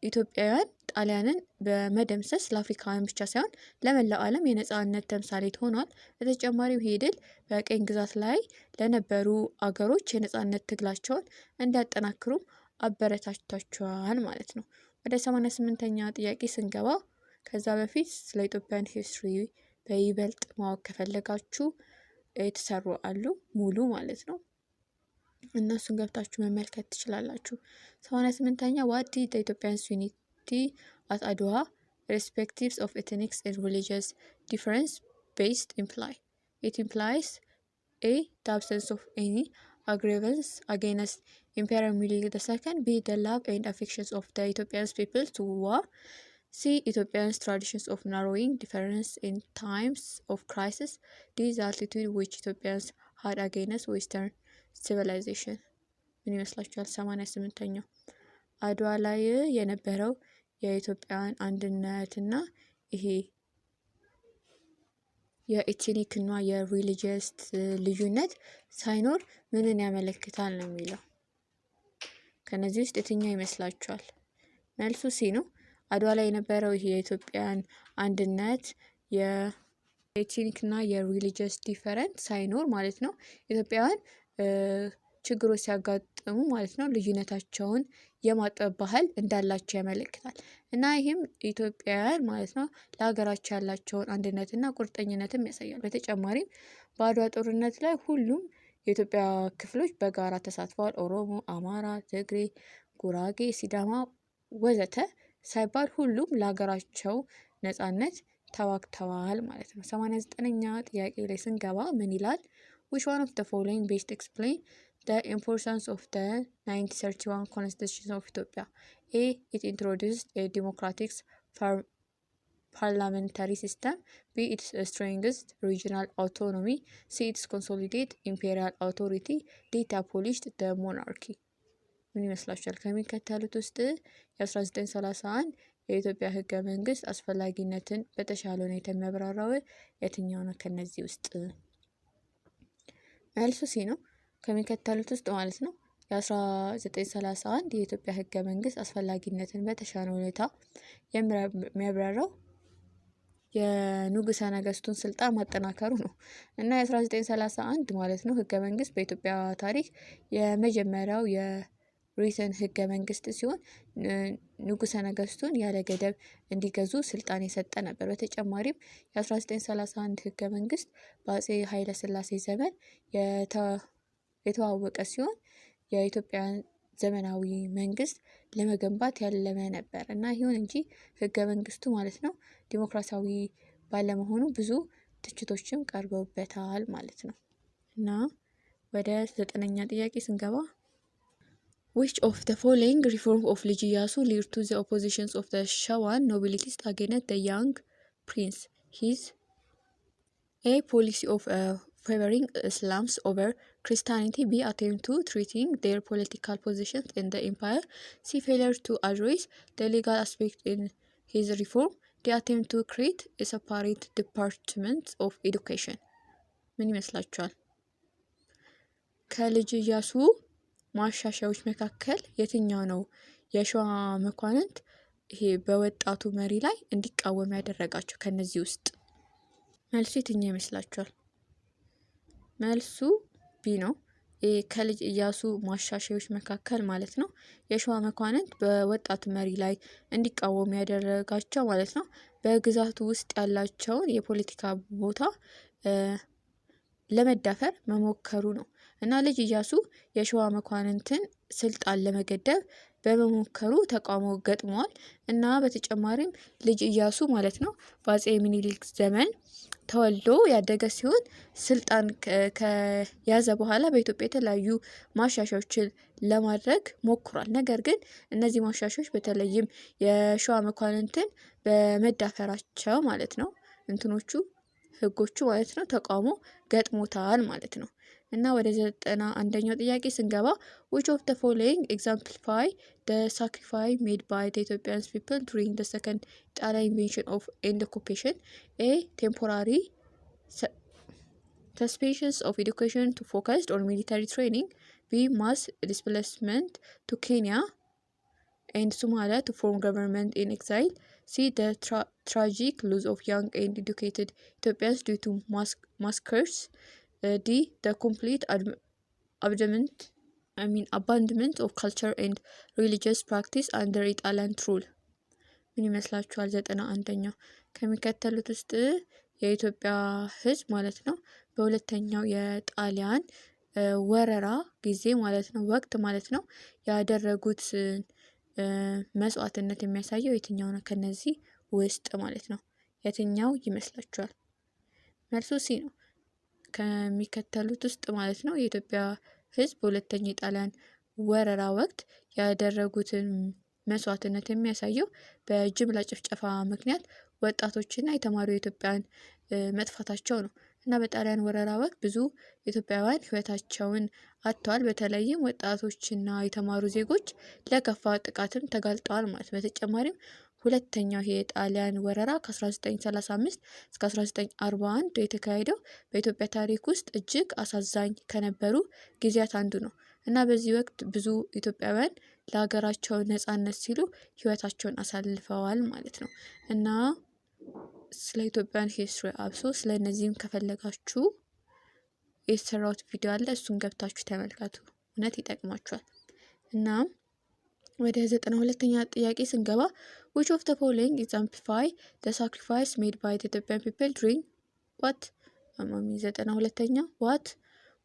ኢትዮጵያውያን ጣሊያንን በመደምሰስ ለአፍሪካውያን ብቻ ሳይሆን ለመላው ዓለም የነጻነት ተምሳሌት ሆኗል። በተጨማሪም ይህ ድል በቀኝ ግዛት ላይ ለነበሩ አገሮች የነጻነት ትግላቸውን እንዲያጠናክሩም አበረታታቸዋል ማለት ነው። ወደ 88ኛ ጥያቄ ስንገባ ከዛ በፊት ስለ ኢትዮጵያን ሂስትሪ በይበልጥ ማወቅ ከፈለጋችሁ የተሰሩ አሉ ሙሉ ማለት ነው እነሱን ገብታችሁ መመልከት ትችላላችሁ። 88ኛ what did the Ethiopians unity at Adwa respectives of ethnic and religious difference based imply? It implies A. The absence of any grievance against Emperor Minilik II. B. The love and affections of the Ethiopian people to war. C. Ethiopia's traditions of narrowing difference in times of crisis. D. The attitude which Ethiopians had against Western civilization. ምን ይመስላችኋል? 88ኛው አድዋ ላይ የነበረው የኢትዮጵያን አንድነትና ይሄ የኤትኒክ እና የሪሊጂየስ ልዩነት ሳይኖር ምንን ያመለክታል ነው የሚለው። ከነዚህ ውስጥ የትኛው ይመስላችኋል? መልሱ ሲ ነው። አድዋ ላይ የነበረው ይሄ የኢትዮጵያን አንድነት የኤትኒክ እና የሪሊጂየስ ዲፈረንት ሳይኖር ማለት ነው ኢትዮጵያውያን ችግሮች ሲያጋጥሙ ማለት ነው ልዩነታቸውን የማጥበብ ባህል እንዳላቸው ያመለክታል። እና ይህም ኢትዮጵያውያን ማለት ነው ለሀገራቸው ያላቸውን አንድነትና ቁርጠኝነትም ያሳያል። በተጨማሪም በአድዋ ጦርነት ላይ ሁሉም የኢትዮጵያ ክፍሎች በጋራ ተሳትፈዋል። ኦሮሞ፣ አማራ፣ ትግሬ፣ ጉራጌ፣ ሲዳማ ወዘተ ሳይባል ሁሉም ለሀገራቸው ነጻነት ተዋግተዋል ማለት ነው። 89ኛ ጥያቄ ላይ ስንገባ ምን ይላል? Which one of the following best explain the importance of the 1931 Constitution of Ethiopia? A. It introduced a democratic parliamentary system. B. It strengthened regional autonomy. C. It consolidated imperial authority. D. It abolished the monarchy. ምን ይመስላችኋል? ከሚከተሉት ውስጥ የ1931 የኢትዮጵያ ህገ መንግስት አስፈላጊነትን በተሻለ ሁኔታ የሚያብራራው የትኛው ነው ከነዚህ ውስጥ? መልሱ ሲ ነው። ከሚከተሉት ውስጥ ማለት ነው የ1931 የኢትዮጵያ ህገ መንግስት አስፈላጊነትን በተሻለ ሁኔታ የሚያብራራው የንጉሠ ነገስቱን ስልጣን ማጠናከሩ ነው። እና የ1931 ማለት ነው ህገ መንግስት በኢትዮጵያ ታሪክ የመጀመሪያው የሪተን ህገ መንግስት ሲሆን ንጉሠ ነገስቱን ያለ ገደብ እንዲገዙ ስልጣን የሰጠ ነበር። በተጨማሪም የ1931 ህገ መንግስት በአፄ ኃይለ ሥላሴ ዘመን የተዋወቀ ሲሆን የኢትዮጵያን ዘመናዊ መንግስት ለመገንባት ያለመ ነበር እና ይሁን እንጂ ህገ መንግስቱ ማለት ነው ዲሞክራሲያዊ ባለመሆኑ ብዙ ትችቶችም ቀርበውበታል ማለት ነው። እና ወደ 9ኛ ጥያቄ ስንገባ Which of the following reforms of ልጅ ኢያሱ led to the oppositions of the Shawan nobilities against the young prince? His A. Policy of favoring Islam over Christianity. B. Attempt to treating their political positions in the empire. C. Failure to address the legal aspect in his reform. D. Attempt to create a separate department of education. ምን ይመስላችኋል? ከልጅ ኢያሱ ማሻሻያዎች መካከል የትኛው ነው የሸዋ መኳንንት ይሄ በወጣቱ መሪ ላይ እንዲቃወም ያደረጋቸው ከነዚህ ውስጥ? መልሱ የትኛው ይመስላችኋል? መልሱ ቢ ነው። ከልጅ ኢያሱ ማሻሻያዎች መካከል ማለት ነው የሸዋ መኳንንት በወጣቱ መሪ ላይ እንዲቃወም ያደረጋቸው ማለት ነው በግዛቱ ውስጥ ያላቸውን የፖለቲካ ቦታ ለመዳፈር መሞከሩ ነው። እና ልጅ ኢያሱ የሸዋ መኳንንትን ስልጣን ለመገደብ በመሞከሩ ተቃውሞ ገጥሟል። እና በተጨማሪም ልጅ ኢያሱ ማለት ነው በአፄ ምኒልክ ዘመን ተወልዶ ያደገ ሲሆን ስልጣን ከያዘ በኋላ በኢትዮጵያ የተለያዩ ማሻሻያዎችን ለማድረግ ሞክሯል። ነገር ግን እነዚህ ማሻሻያዎች በተለይም የሸዋ መኳንንትን በመዳፈራቸው ማለት ነው እንትኖቹ ህጎቹ ማለት ነው ተቃውሞ ገጥሞታል ማለት ነው። እና ወደ 91ኛው ጥያቄ ስንገባ which of the following exemplify the sacrifice made by the Ethiopian people during the second Italian invasion of and occupation? A. Temporary suspensions of education to focus on military training. B. Mass displacement to Kenya and Somalia to form government in exile. C. The tragic loss of young and educated Ethiopians due to massacres. D. The complete abandonment of culture and religious practice under Italian rule. ምን ይመስላችኋል? 91ኛው ከሚከተሉት ውስጥ የኢትዮጵያ ህዝብ ማለት ነው በሁለተኛው የጣሊያን ወረራ ጊዜ ማለት ነው ወቅት ማለት ነው ያደረጉት መስዋዕትነት የሚያሳየው የትኛው ነው ከነዚህ ውስጥ ማለት ነው? የትኛው ይመስላችኋል? መልሱ ሲ ነው። ከሚከተሉት ውስጥ ማለት ነው የኢትዮጵያ ሕዝብ በሁለተኛ የጣሊያን ወረራ ወቅት ያደረጉትን መስዋዕትነት የሚያሳየው በጅምላ ጭፍጨፋ ምክንያት ወጣቶችና የተማሩ ኢትዮጵያውያን መጥፋታቸው ነው እና በጣሊያን ወረራ ወቅት ብዙ ኢትዮጵያውያን ሕይወታቸውን አጥተዋል። በተለይም ወጣቶችና የተማሩ ዜጎች ለከፋ ጥቃትም ተጋልጠዋል ማለት ነው። በተጨማሪም ሁለተኛው የጣሊያን ወረራ ከ1935 እስከ 1941 የተካሄደው በኢትዮጵያ ታሪክ ውስጥ እጅግ አሳዛኝ ከነበሩ ጊዜያት አንዱ ነው እና በዚህ ወቅት ብዙ ኢትዮጵያውያን ለሀገራቸው ነጻነት ሲሉ ህይወታቸውን አሳልፈዋል ማለት ነው እና ስለ ኢትዮጵያን ሂስትሪ አብሶ ስለ እነዚህም ከፈለጋችሁ የሰራሁት ቪዲዮ አለ፣ እሱን ገብታችሁ ተመልከቱ። እውነት ይጠቅማችኋል። እና ወደ 92ኛ ጥያቄ ስንገባ which of the following exemplify the sacrifice made by the Ethiopian people during what 92ኛ what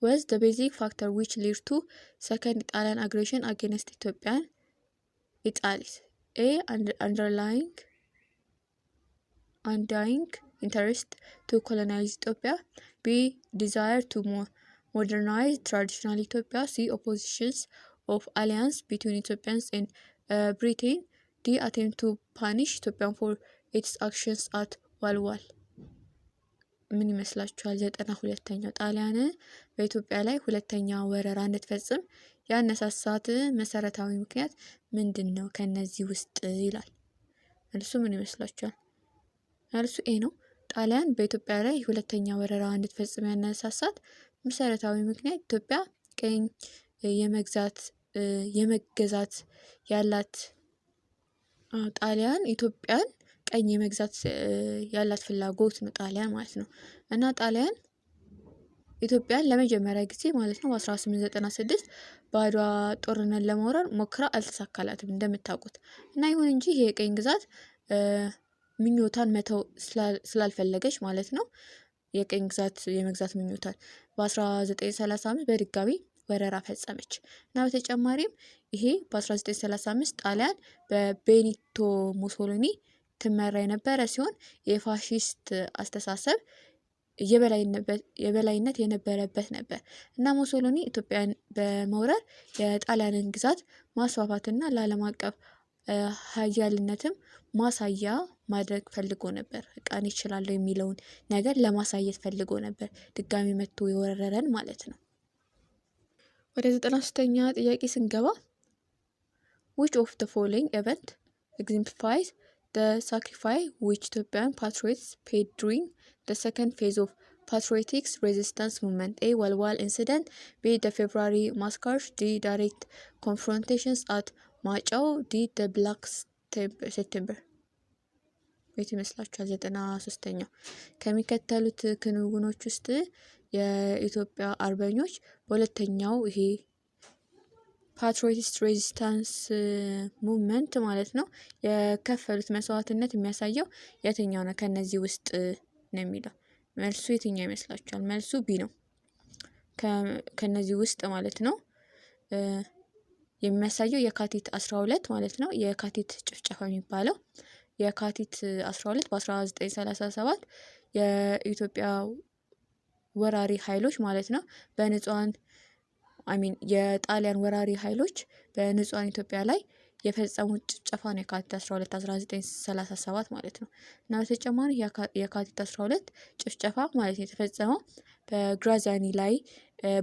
was the basic factor which led to second Italian aggression against Ethiopian Italy? A. undying interest to colonize Ethiopia. B. desire to modernize traditional Ethiopia. C. oppositions of alliance between Ethiopians and Britain. D. attempt to punish Ethiopia for its actions at ዋልዋል። ምን ይመስላችኋል? 92ኛው ጣሊያን በኢትዮጵያ ላይ ሁለተኛ ወረራ እንድትፈጽም ያነሳሳት መሰረታዊ ምክንያት ምንድን ነው ከነዚህ ውስጥ ይላል። መልሱ ምን ይመስላችኋል? መልሱ ኤ ነው። ጣሊያን በኢትዮጵያ ላይ ሁለተኛ ወረራ እንድትፈጽም ያነሳሳት መሰረታዊ ምክንያት ኢትዮጵያ ቀኝ የመገዛት ያላት ጣሊያን ኢትዮጵያን ቀኝ የመግዛት ያላት ፍላጎት ነው ጣሊያን ማለት ነው እና ጣሊያን ኢትዮጵያን ለመጀመሪያ ጊዜ ማለት ነው በ1896 በአድዋ ጦርነት ለመውረር ሞክራ አልተሳካላትም እንደምታውቁት እና ይሁን እንጂ ይሄ የቀኝ ግዛት ምኞታን መተው ስላልፈለገች ማለት ነው የቀኝ ግዛት የመግዛት ምኞታን በ1935 በድጋሚ ወረራ ፈጸመች እና በተጨማሪም ይሄ በ1935 ጣሊያን በቤኒቶ ሙሶሊኒ ትመራ የነበረ ሲሆን የፋሺስት አስተሳሰብ የበላይነት የነበረበት ነበር እና ሙሶሊኒ ኢትዮጵያን በመውረር የጣሊያንን ግዛት ማስፋፋትና ለዓለም አቀፍ ሀያልነትም ማሳያ ማድረግ ፈልጎ ነበር። እኔ እችላለሁ የሚለውን ነገር ለማሳየት ፈልጎ ነበር ድጋሚ መጥቶ የወረረን ማለት ነው። ወደ 93ኛ ጥያቄ ስንገባ which of the following event exemplifies the sacrifice which Ethiopian patriots paid during the second phase of patriotic resistance movement? A. Walwal incident. B. the February massacre. D. direct confrontations at Machau. D. the Black September. ቤት ይመስላችኋል? 93ኛው ከሚከተሉት ክንውኖች ውስጥ የኢትዮጵያ አርበኞች በሁለተኛው ይሄ ፓትሪዮቲስት ሬዚስታንስ ሙቭመንት ማለት ነው የከፈሉት መስዋዕትነት የሚያሳየው የትኛው ነው ከነዚህ ውስጥ ነው የሚለው። መልሱ የትኛው ይመስላችኋል? መልሱ ቢ ነው። ከነዚህ ውስጥ ማለት ነው የሚያሳየው የካቲት 12 ማለት ነው የካቲት ጭፍጨፋ የሚባለው የካቲት 12 በ1937 የኢትዮጵያ ወራሪ ኃይሎች ማለት ነው በንጹሃን የጣሊያን ወራሪ ኃይሎች በንጹሃን ኢትዮጵያ ላይ የፈጸሙት ጭፍጨፋ ነው የካቲት 12 1937 ማለት ነው እና በተጨማሪ የካቲት 12 ጭፍጨፋ ማለት የተፈጸመው በግራዚያኒ ላይ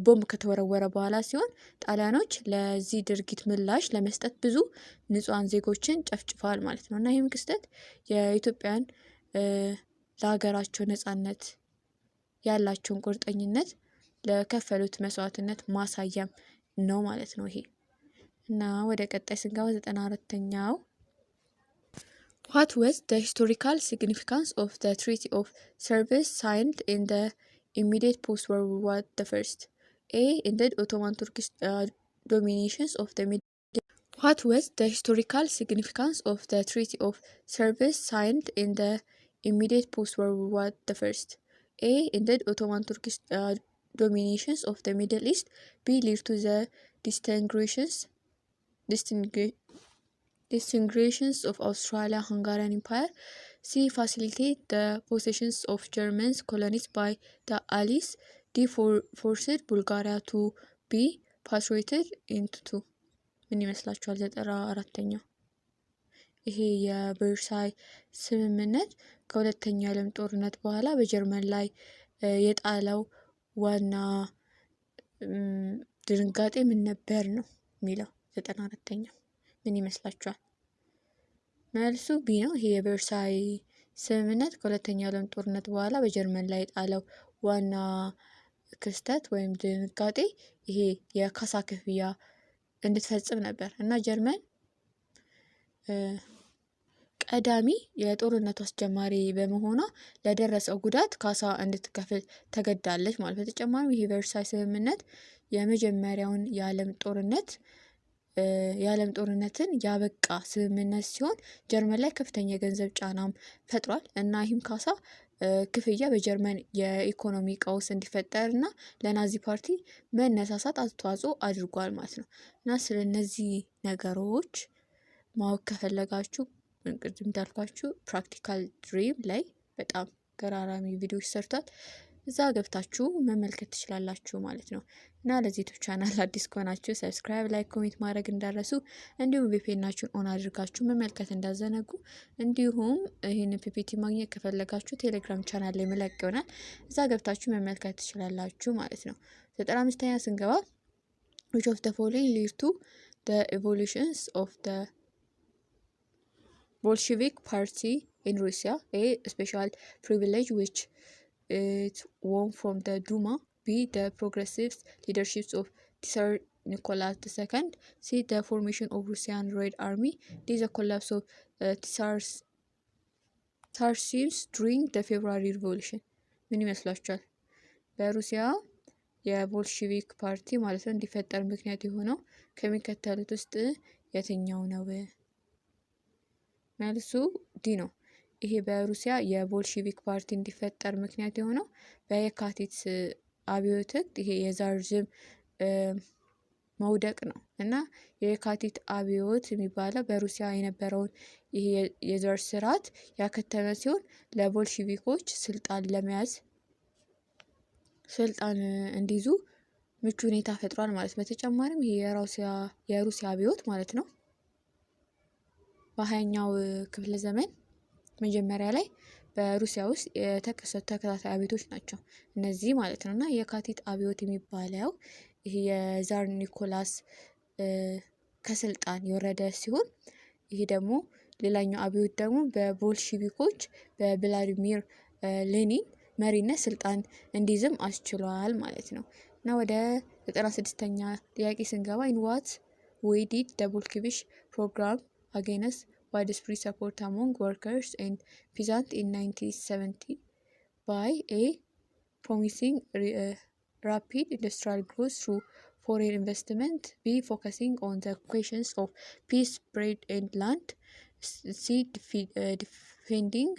ቦምብ ከተወረወረ በኋላ ሲሆን ጣሊያኖች ለዚህ ድርጊት ምላሽ ለመስጠት ብዙ ንጹሃን ዜጎችን ጨፍጭፈዋል ማለት ነው እና ይህም ክስተት የኢትዮጵያን ለሀገራቸው ነጻነት ያላቸውን ቁርጠኝነት ለከፈሉት መስዋዕትነት ማሳያም ነው ማለት ነው ይሄ እና ወደ ቀጣይ ስንገባ 94ኛው What was the historical significance of the Treaty of Service signed in the immediate post-World War I? A. ended Ottoman Turkish dominations of the Middle East. What was the historical significance of the Treaty of Service signed in the immediate post-World War I? A. ended Ottoman Turkish dominations of the Middle East. B. led to the disintegrations of Austria-Hungarian Empire. C. facilitate the possessions of German colonies by the Allies. ዲ ፎርስድ ቡልጋሪያ ቱ ቢ ፓትሪዮትድ ኢንቱ። ምን ይመስላችኋል? 94ኛው ይሄ የቨርሳይ ስምምነት ከሁለተኛው የዓለም ጦርነት በኋላ በጀርመን ላይ የጣለው ዋና ድንጋጤ ምን ነበር ነው የሚለው 94ኛው። ምን ይመስላችኋል? መልሱ ቢ ነው። ይሄ የቨርሳይ ስምምነት ከሁለተኛው የዓለም ጦርነት በኋላ በጀርመን ላይ የጣለው ዋና ክስተት ወይም ድንጋጤ ይሄ የካሳ ክፍያ እንድትፈጽም ነበር እና ጀርመን ቀዳሚ የጦርነቱ አስጀማሪ በመሆኗ ለደረሰው ጉዳት ካሳ እንድትከፍል ተገዳለች ማለት። በተጨማሪም ይሄ ቨርሳይ ስምምነት የመጀመሪያውን የዓለም ጦርነትን ያበቃ ስምምነት ሲሆን ጀርመን ላይ ከፍተኛ የገንዘብ ጫናም ፈጥሯል እና ይህም ካሳ ክፍያ በጀርመን የኢኮኖሚ ቀውስ እንዲፈጠር እና ለናዚ ፓርቲ መነሳሳት አስተዋጽኦ አድርጓል ማለት ነው። እና ስለ እነዚህ ነገሮች ማወቅ ከፈለጋችሁ ቅድም እንዳልኳችሁ ፕራክቲካል ድሪም ላይ በጣም ገራራሚ ቪዲዮዎች ሰርቷል። እዛ ገብታችሁ መመልከት ትችላላችሁ ማለት ነው። እና ለዚህ ዩቲዩብ ቻናል አዲስ ከሆናችሁ ሰብስክራይብ፣ ላይክ፣ ኮሜንት ማድረግ እንዳረሱ እንዲሁም ቪፒኤናችሁን ኦን አድርጋችሁ መመልከት እንዳዘነጉ። እንዲሁም ይህን ፒፒቲ ማግኘት ከፈለጋችሁ ቴሌግራም ቻናል ላይ መለቅ ይሆናል። እዛ ገብታችሁ መመልከት ትችላላችሁ ማለት ነው። 95ኛ ስንገባ which of the following lead to the evolutions of the Bolshevik Party in Russia? A. Special privilege which it won from the Duma. B. The progressive leadership of Tsar Nicholas II. C. The formation of Russian Red Army. D. The collapse of Tsarist during the February Revolution. ምን ይመስላችኋል? በሩሲያ የቦልሺቪክ ፓርቲ ማለት ነው እንዲፈጠር ምክንያት የሆነው ከሚከተሉት ውስጥ የትኛው ነው? መልሱ ዲ ነው። ይሄ በሩሲያ የቦልሺቪክ ፓርቲ እንዲፈጠር ምክንያት የሆነው በየካቲት አብዮት ይሄ የዛሪዝም መውደቅ ነው እና የየካቲት አብዮት የሚባለው በሩሲያ የነበረውን ይሄ የዘር ስርዓት ያከተመ ሲሆን ለቦልሺቪኮች ስልጣን እንዲይዙ ምቹ ሁኔታ ፈጥሯል ማለት። በተጨማሪም ይሄ የሩሲያ አብዮት ማለት ነው በ20ኛው ክፍለ ዘመን መጀመሪያ ላይ በሩሲያ ውስጥ የተከሰቱ ተከታታይ አብዮቶች ናቸው እነዚህ ማለት ነው። እና የካቲት አብዮት የሚባለው ይሄ የዛር ኒኮላስ ከስልጣን የወረደ ሲሆን ይሄ ደግሞ ሌላኛው አብዮት ደግሞ በቦልሺቪኮች በቭላዲሚር ሌኒን መሪነት ስልጣን እንዲይዝም አስችሏል ማለት ነው። እና ወደ 96ኛ ጥያቄ ስንገባ in what way did the Bolshevik program against widespread support among workers and peasants in 1970 by A. promising rapid industrial growth through foreign investment, B. focusing on the questions of peace, bread and land, C. defending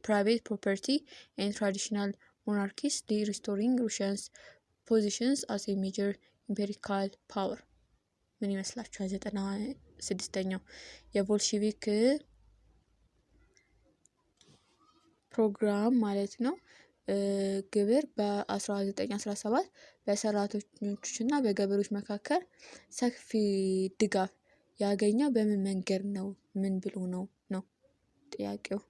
private property and traditional monarchies, D. restoring Russia's positions as a major imperial power. ምን ይመስላችኋል? 96ኛው የቦልሺቪክ ፕሮግራም ማለት ነው ግብር በ1917 በሰራተኞችና በገበሬዎች መካከል ሰፊ ድጋፍ ያገኘው በምን መንገድ ነው? ምን ብሎ ነው ጥያቄው።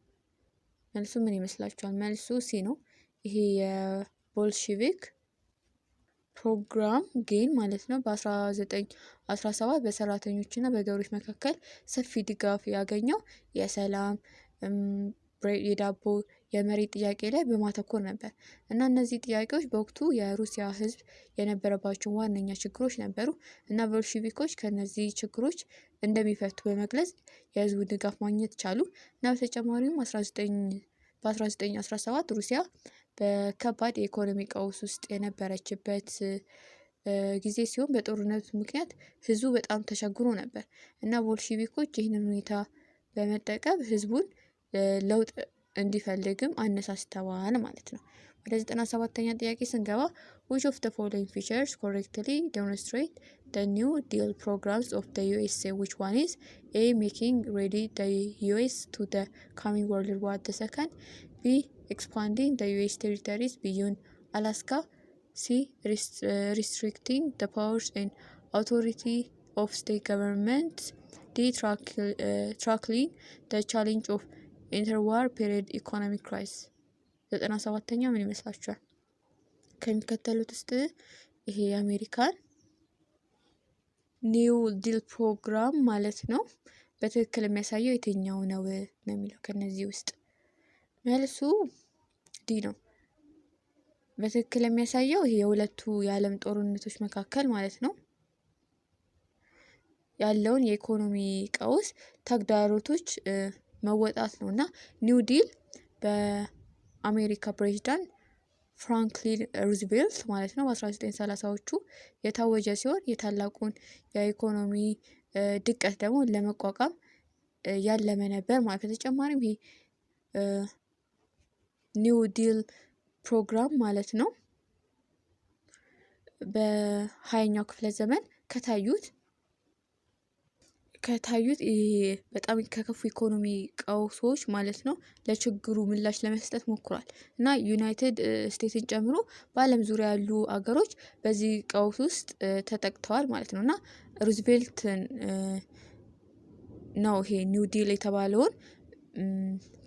መልሱ ምን ይመስላችኋል? መልሱ ሲ ነው። ይሄ የቦልሺቪክ ፕሮግራም ግን ማለት ነው በ1917 በሰራተኞችና በገበሬዎች መካከል ሰፊ ድጋፍ ያገኘው የሰላም፣ የዳቦ፣ የመሬት ጥያቄ ላይ በማተኮር ነበር እና እነዚህ ጥያቄዎች በወቅቱ የሩሲያ ሕዝብ የነበረባቸው ዋነኛ ችግሮች ነበሩ እና ቦልሺቪኮች ከነዚህ ችግሮች እንደሚፈቱ በመግለጽ የህዝቡ ድጋፍ ማግኘት ቻሉ እና በተጨማሪም በ1917 ሩሲያ በከባድ የኢኮኖሚ ቀውስ ውስጥ የነበረችበት ጊዜ ሲሆን በጦርነቱ ምክንያት ህዝቡ በጣም ተቸግሮ ነበር እና ቦልሺቪኮች ይህንን ሁኔታ በመጠቀም ህዝቡን ለውጥ እንዲፈልግም አነሳስተዋል ማለት ነው። ወደ 97ኛ ጥያቄ ስንገባ which of the following features correctly demonstrate the New Deal programs of the USA? Which one is A. making ready the US to the coming World War II, B. expanding the US territories beyond Alaska, ሲ restricting the powers and authority of state governments. ዲ tackling the challenge of interwar period economic crisis. 97ኛው ምን ይመስላችኋል? ከሚከተሉት ውስጥ ይሄ የአሜሪካን ኒው ዲል ፕሮግራም ማለት ነው በትክክል የሚያሳየው የትኛው ነው የሚለው ከነዚህ ውስጥ መልሱ ዲ ነው። በትክክል የሚያሳየው ይሄ የሁለቱ የዓለም ጦርነቶች መካከል ማለት ነው ያለውን የኢኮኖሚ ቀውስ ተግዳሮቶች መወጣት ነው እና ኒው ዲል በአሜሪካ ፕሬዚዳንት ፍራንክሊን ሩዝቬልት ማለት ነው በ1930ዎቹ የታወጀ ሲሆን የታላቁን የኢኮኖሚ ድቀት ደግሞ ለመቋቋም ያለመ ነበር ማለት። በተጨማሪም ይሄ ኒው ዲል ፕሮግራም ማለት ነው በ20ኛው ክፍለ ዘመን ከታዩት በጣም ከከፉ ኢኮኖሚ ቀውሶች ማለት ነው ለችግሩ ምላሽ ለመስጠት ሞክሯል እና ዩናይትድ ስቴትስን ጨምሮ በዓለም ዙሪያ ያሉ አገሮች በዚህ ቀውስ ውስጥ ተጠቅተዋል ማለት ነው እና ሩዝቬልት ነው ይሄ ኒው ዲል የተባለውን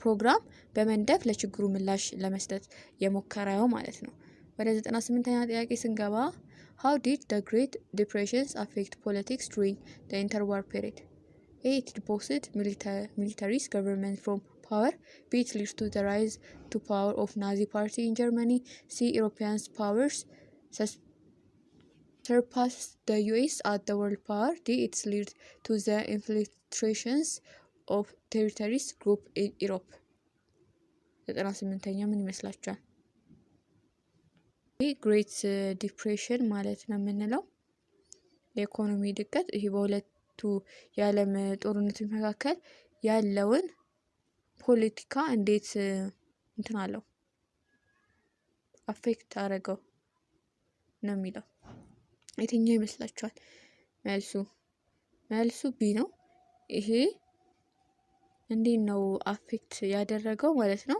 ፕሮግራም በመንደፍ ለችግሩ ምላሽ ለመስጠት የሞከረው ማለት ነው። ወደ 98ኛ ጥያቄ ስንገባ how did the Great Depressions affect politics during the interwar period? A. It deposed military's government from power. B. It led to the rise to power of Nazi Party in Germany. C. European powers surpassed the US as the world power. D. It led to the infiltrations of terrorist group in Europe. 98ኛ ምን ይመስላችኋል? ግሬት ዲፕሬሽን ማለት ነው የምንለው የኢኮኖሚ ድቀት ይሄ በሁለቱ የዓለም ጦርነቶች መካከል ያለውን ፖለቲካ እንዴት እንትን አለው አፌክት አደረገው ነው የሚለው። የትኛው ይመስላችኋል? መልሱ ቢ ነው። ይሄ እንዴት ነው አፌክት ያደረገው ማለት ነው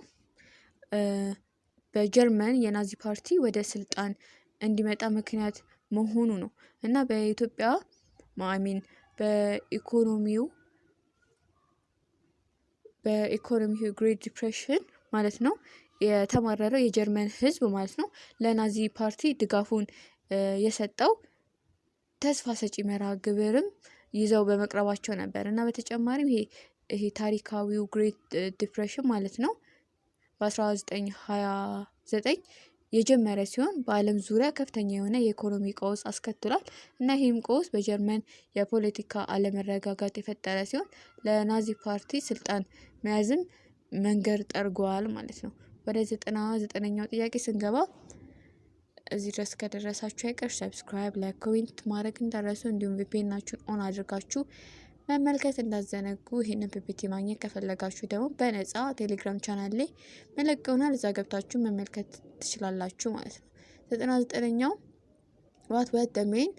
በጀርመን የናዚ ፓርቲ ወደ ስልጣን እንዲመጣ ምክንያት መሆኑ ነው እና በኢትዮጵያ በኢኮኖሚው ግሬት ዲፕሬሽን ማለት ነው የተማረረው የጀርመን ሕዝብ ማለት ነው ለናዚ ፓርቲ ድጋፉን የሰጠው ተስፋ ሰጪ መርሃ ግብርም ይዘው በመቅረባቸው ነበር እና በተጨማሪም ይሄ ታሪካዊው ግሬት ዲፕሬሽን ማለት ነው በ1929 የጀመረ ሲሆን በዓለም ዙሪያ ከፍተኛ የሆነ የኢኮኖሚ ቀውስ አስከትሏል እና ይህም ቀውስ በጀርመን የፖለቲካ አለመረጋጋት የፈጠረ ሲሆን ለናዚ ፓርቲ ስልጣን መያዝም መንገድ ጠርጓል ማለት ነው። ወደ 99ኛው ጥያቄ ስንገባ እዚህ ድረስ ከደረሳችሁ አይቀር ሰብስክራይብ፣ ላይክ፣ ኮሜንት ማድረግ እንዳትረሱ እንዲሁም ቪፒኤናችሁን ኦን አድርጋችሁ መመልከት እንዳትዘነጉ። ይሄንን ፒፒቲ ማግኘት ከፈለጋችሁ ደግሞ በነፃ ቴሌግራም ቻናል ላይ መለቀውናል እዛ ገብታችሁ መመልከት ትችላላችሁ ማለት ነው። 99ኛው what were the main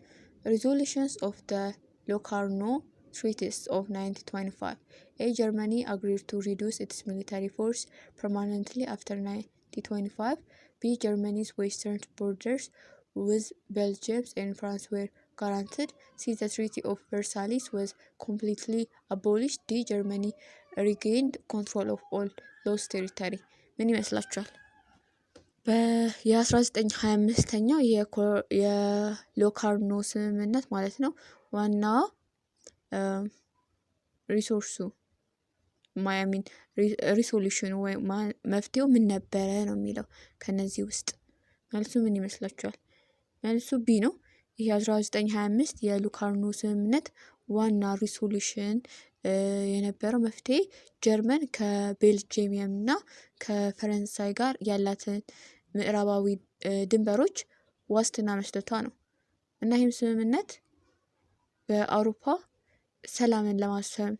resolutions of the Locarno Treaties of 1925? A. Germany agreed to reduce its military force permanently after 1925. B. Germany's western borders with Belgium and France were guaranteed. C. The Treaty of Versailles was completely abolished. D. Germany regained control of all lost territory. ምን ይመስላችኋል? የ1925ኛው የሎካርኖ ስምምነት ማለት ነው ዋና ሪሶርሱ ሪሶሉሽኑ ወይም መፍትሄው ምን ነበረ ነው የሚለው ከነዚህ ውስጥ መልሱ ምን ይመስላችኋል? መልሱ ቢ ነው። ይህ 1925 የሎካርኖ ስምምነት ዋና ሪሶሉሽን የነበረው መፍትሄ ጀርመን ከቤልጅየም እና ከፈረንሳይ ጋር ያላትን ምዕራባዊ ድንበሮች ዋስትና መስጠቷ ነው እና ይህም ስምምነት በአውሮፓ ሰላምን ለማስፈን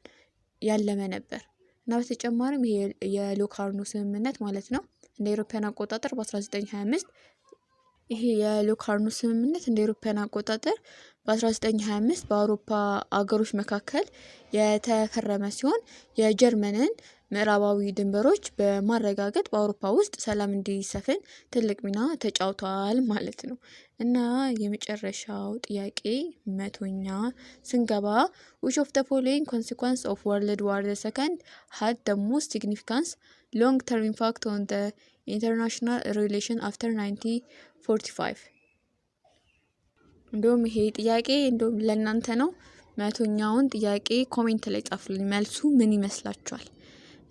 ያለመ ነበር እና በተጨማሪም ይሄ የሎካርኖ ስምምነት ማለት ነው እንደ አውሮፓውያን አቆጣጠር በ1925 ይሄ የሎካርኖ ስምምነት እንደ አውሮፓውያን አቆጣጠር በ1925 በአውሮፓ አገሮች መካከል የተፈረመ ሲሆን የጀርመንን ምዕራባዊ ድንበሮች በማረጋገጥ በአውሮፓ ውስጥ ሰላም እንዲሰፍን ትልቅ ሚና ተጫውተዋል ማለት ነው። እና የመጨረሻው ጥያቄ 100ኛ ስንገባ which of the following consequence of World War II had the most significant long-term impact on the international relation after 1945? እንደውም ይሄ ጥያቄ እንደውም ለእናንተ ነው። 100ኛውን ጥያቄ ኮሜንት ላይ ጻፉልኝ፣ መልሱ ምን ይመስላችኋል?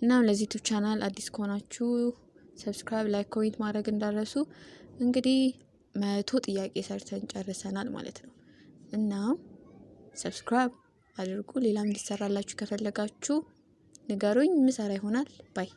እናም ለዚህ ዩቲዩብ ቻናል አዲስ ከሆናችሁ ሰብስክራይብ፣ ላይክ፣ ኮሜንት ማድረግ እንዳረሱ። እንግዲህ 100 ጥያቄ ሰርተን ጨርሰናል ማለት ነው። እና ሰብስክራይብ አድርጉ። ሌላም እንዲሰራላችሁ ከፈለጋችሁ ንገሩኝ፣ ምሰራ ይሆናል። ባይ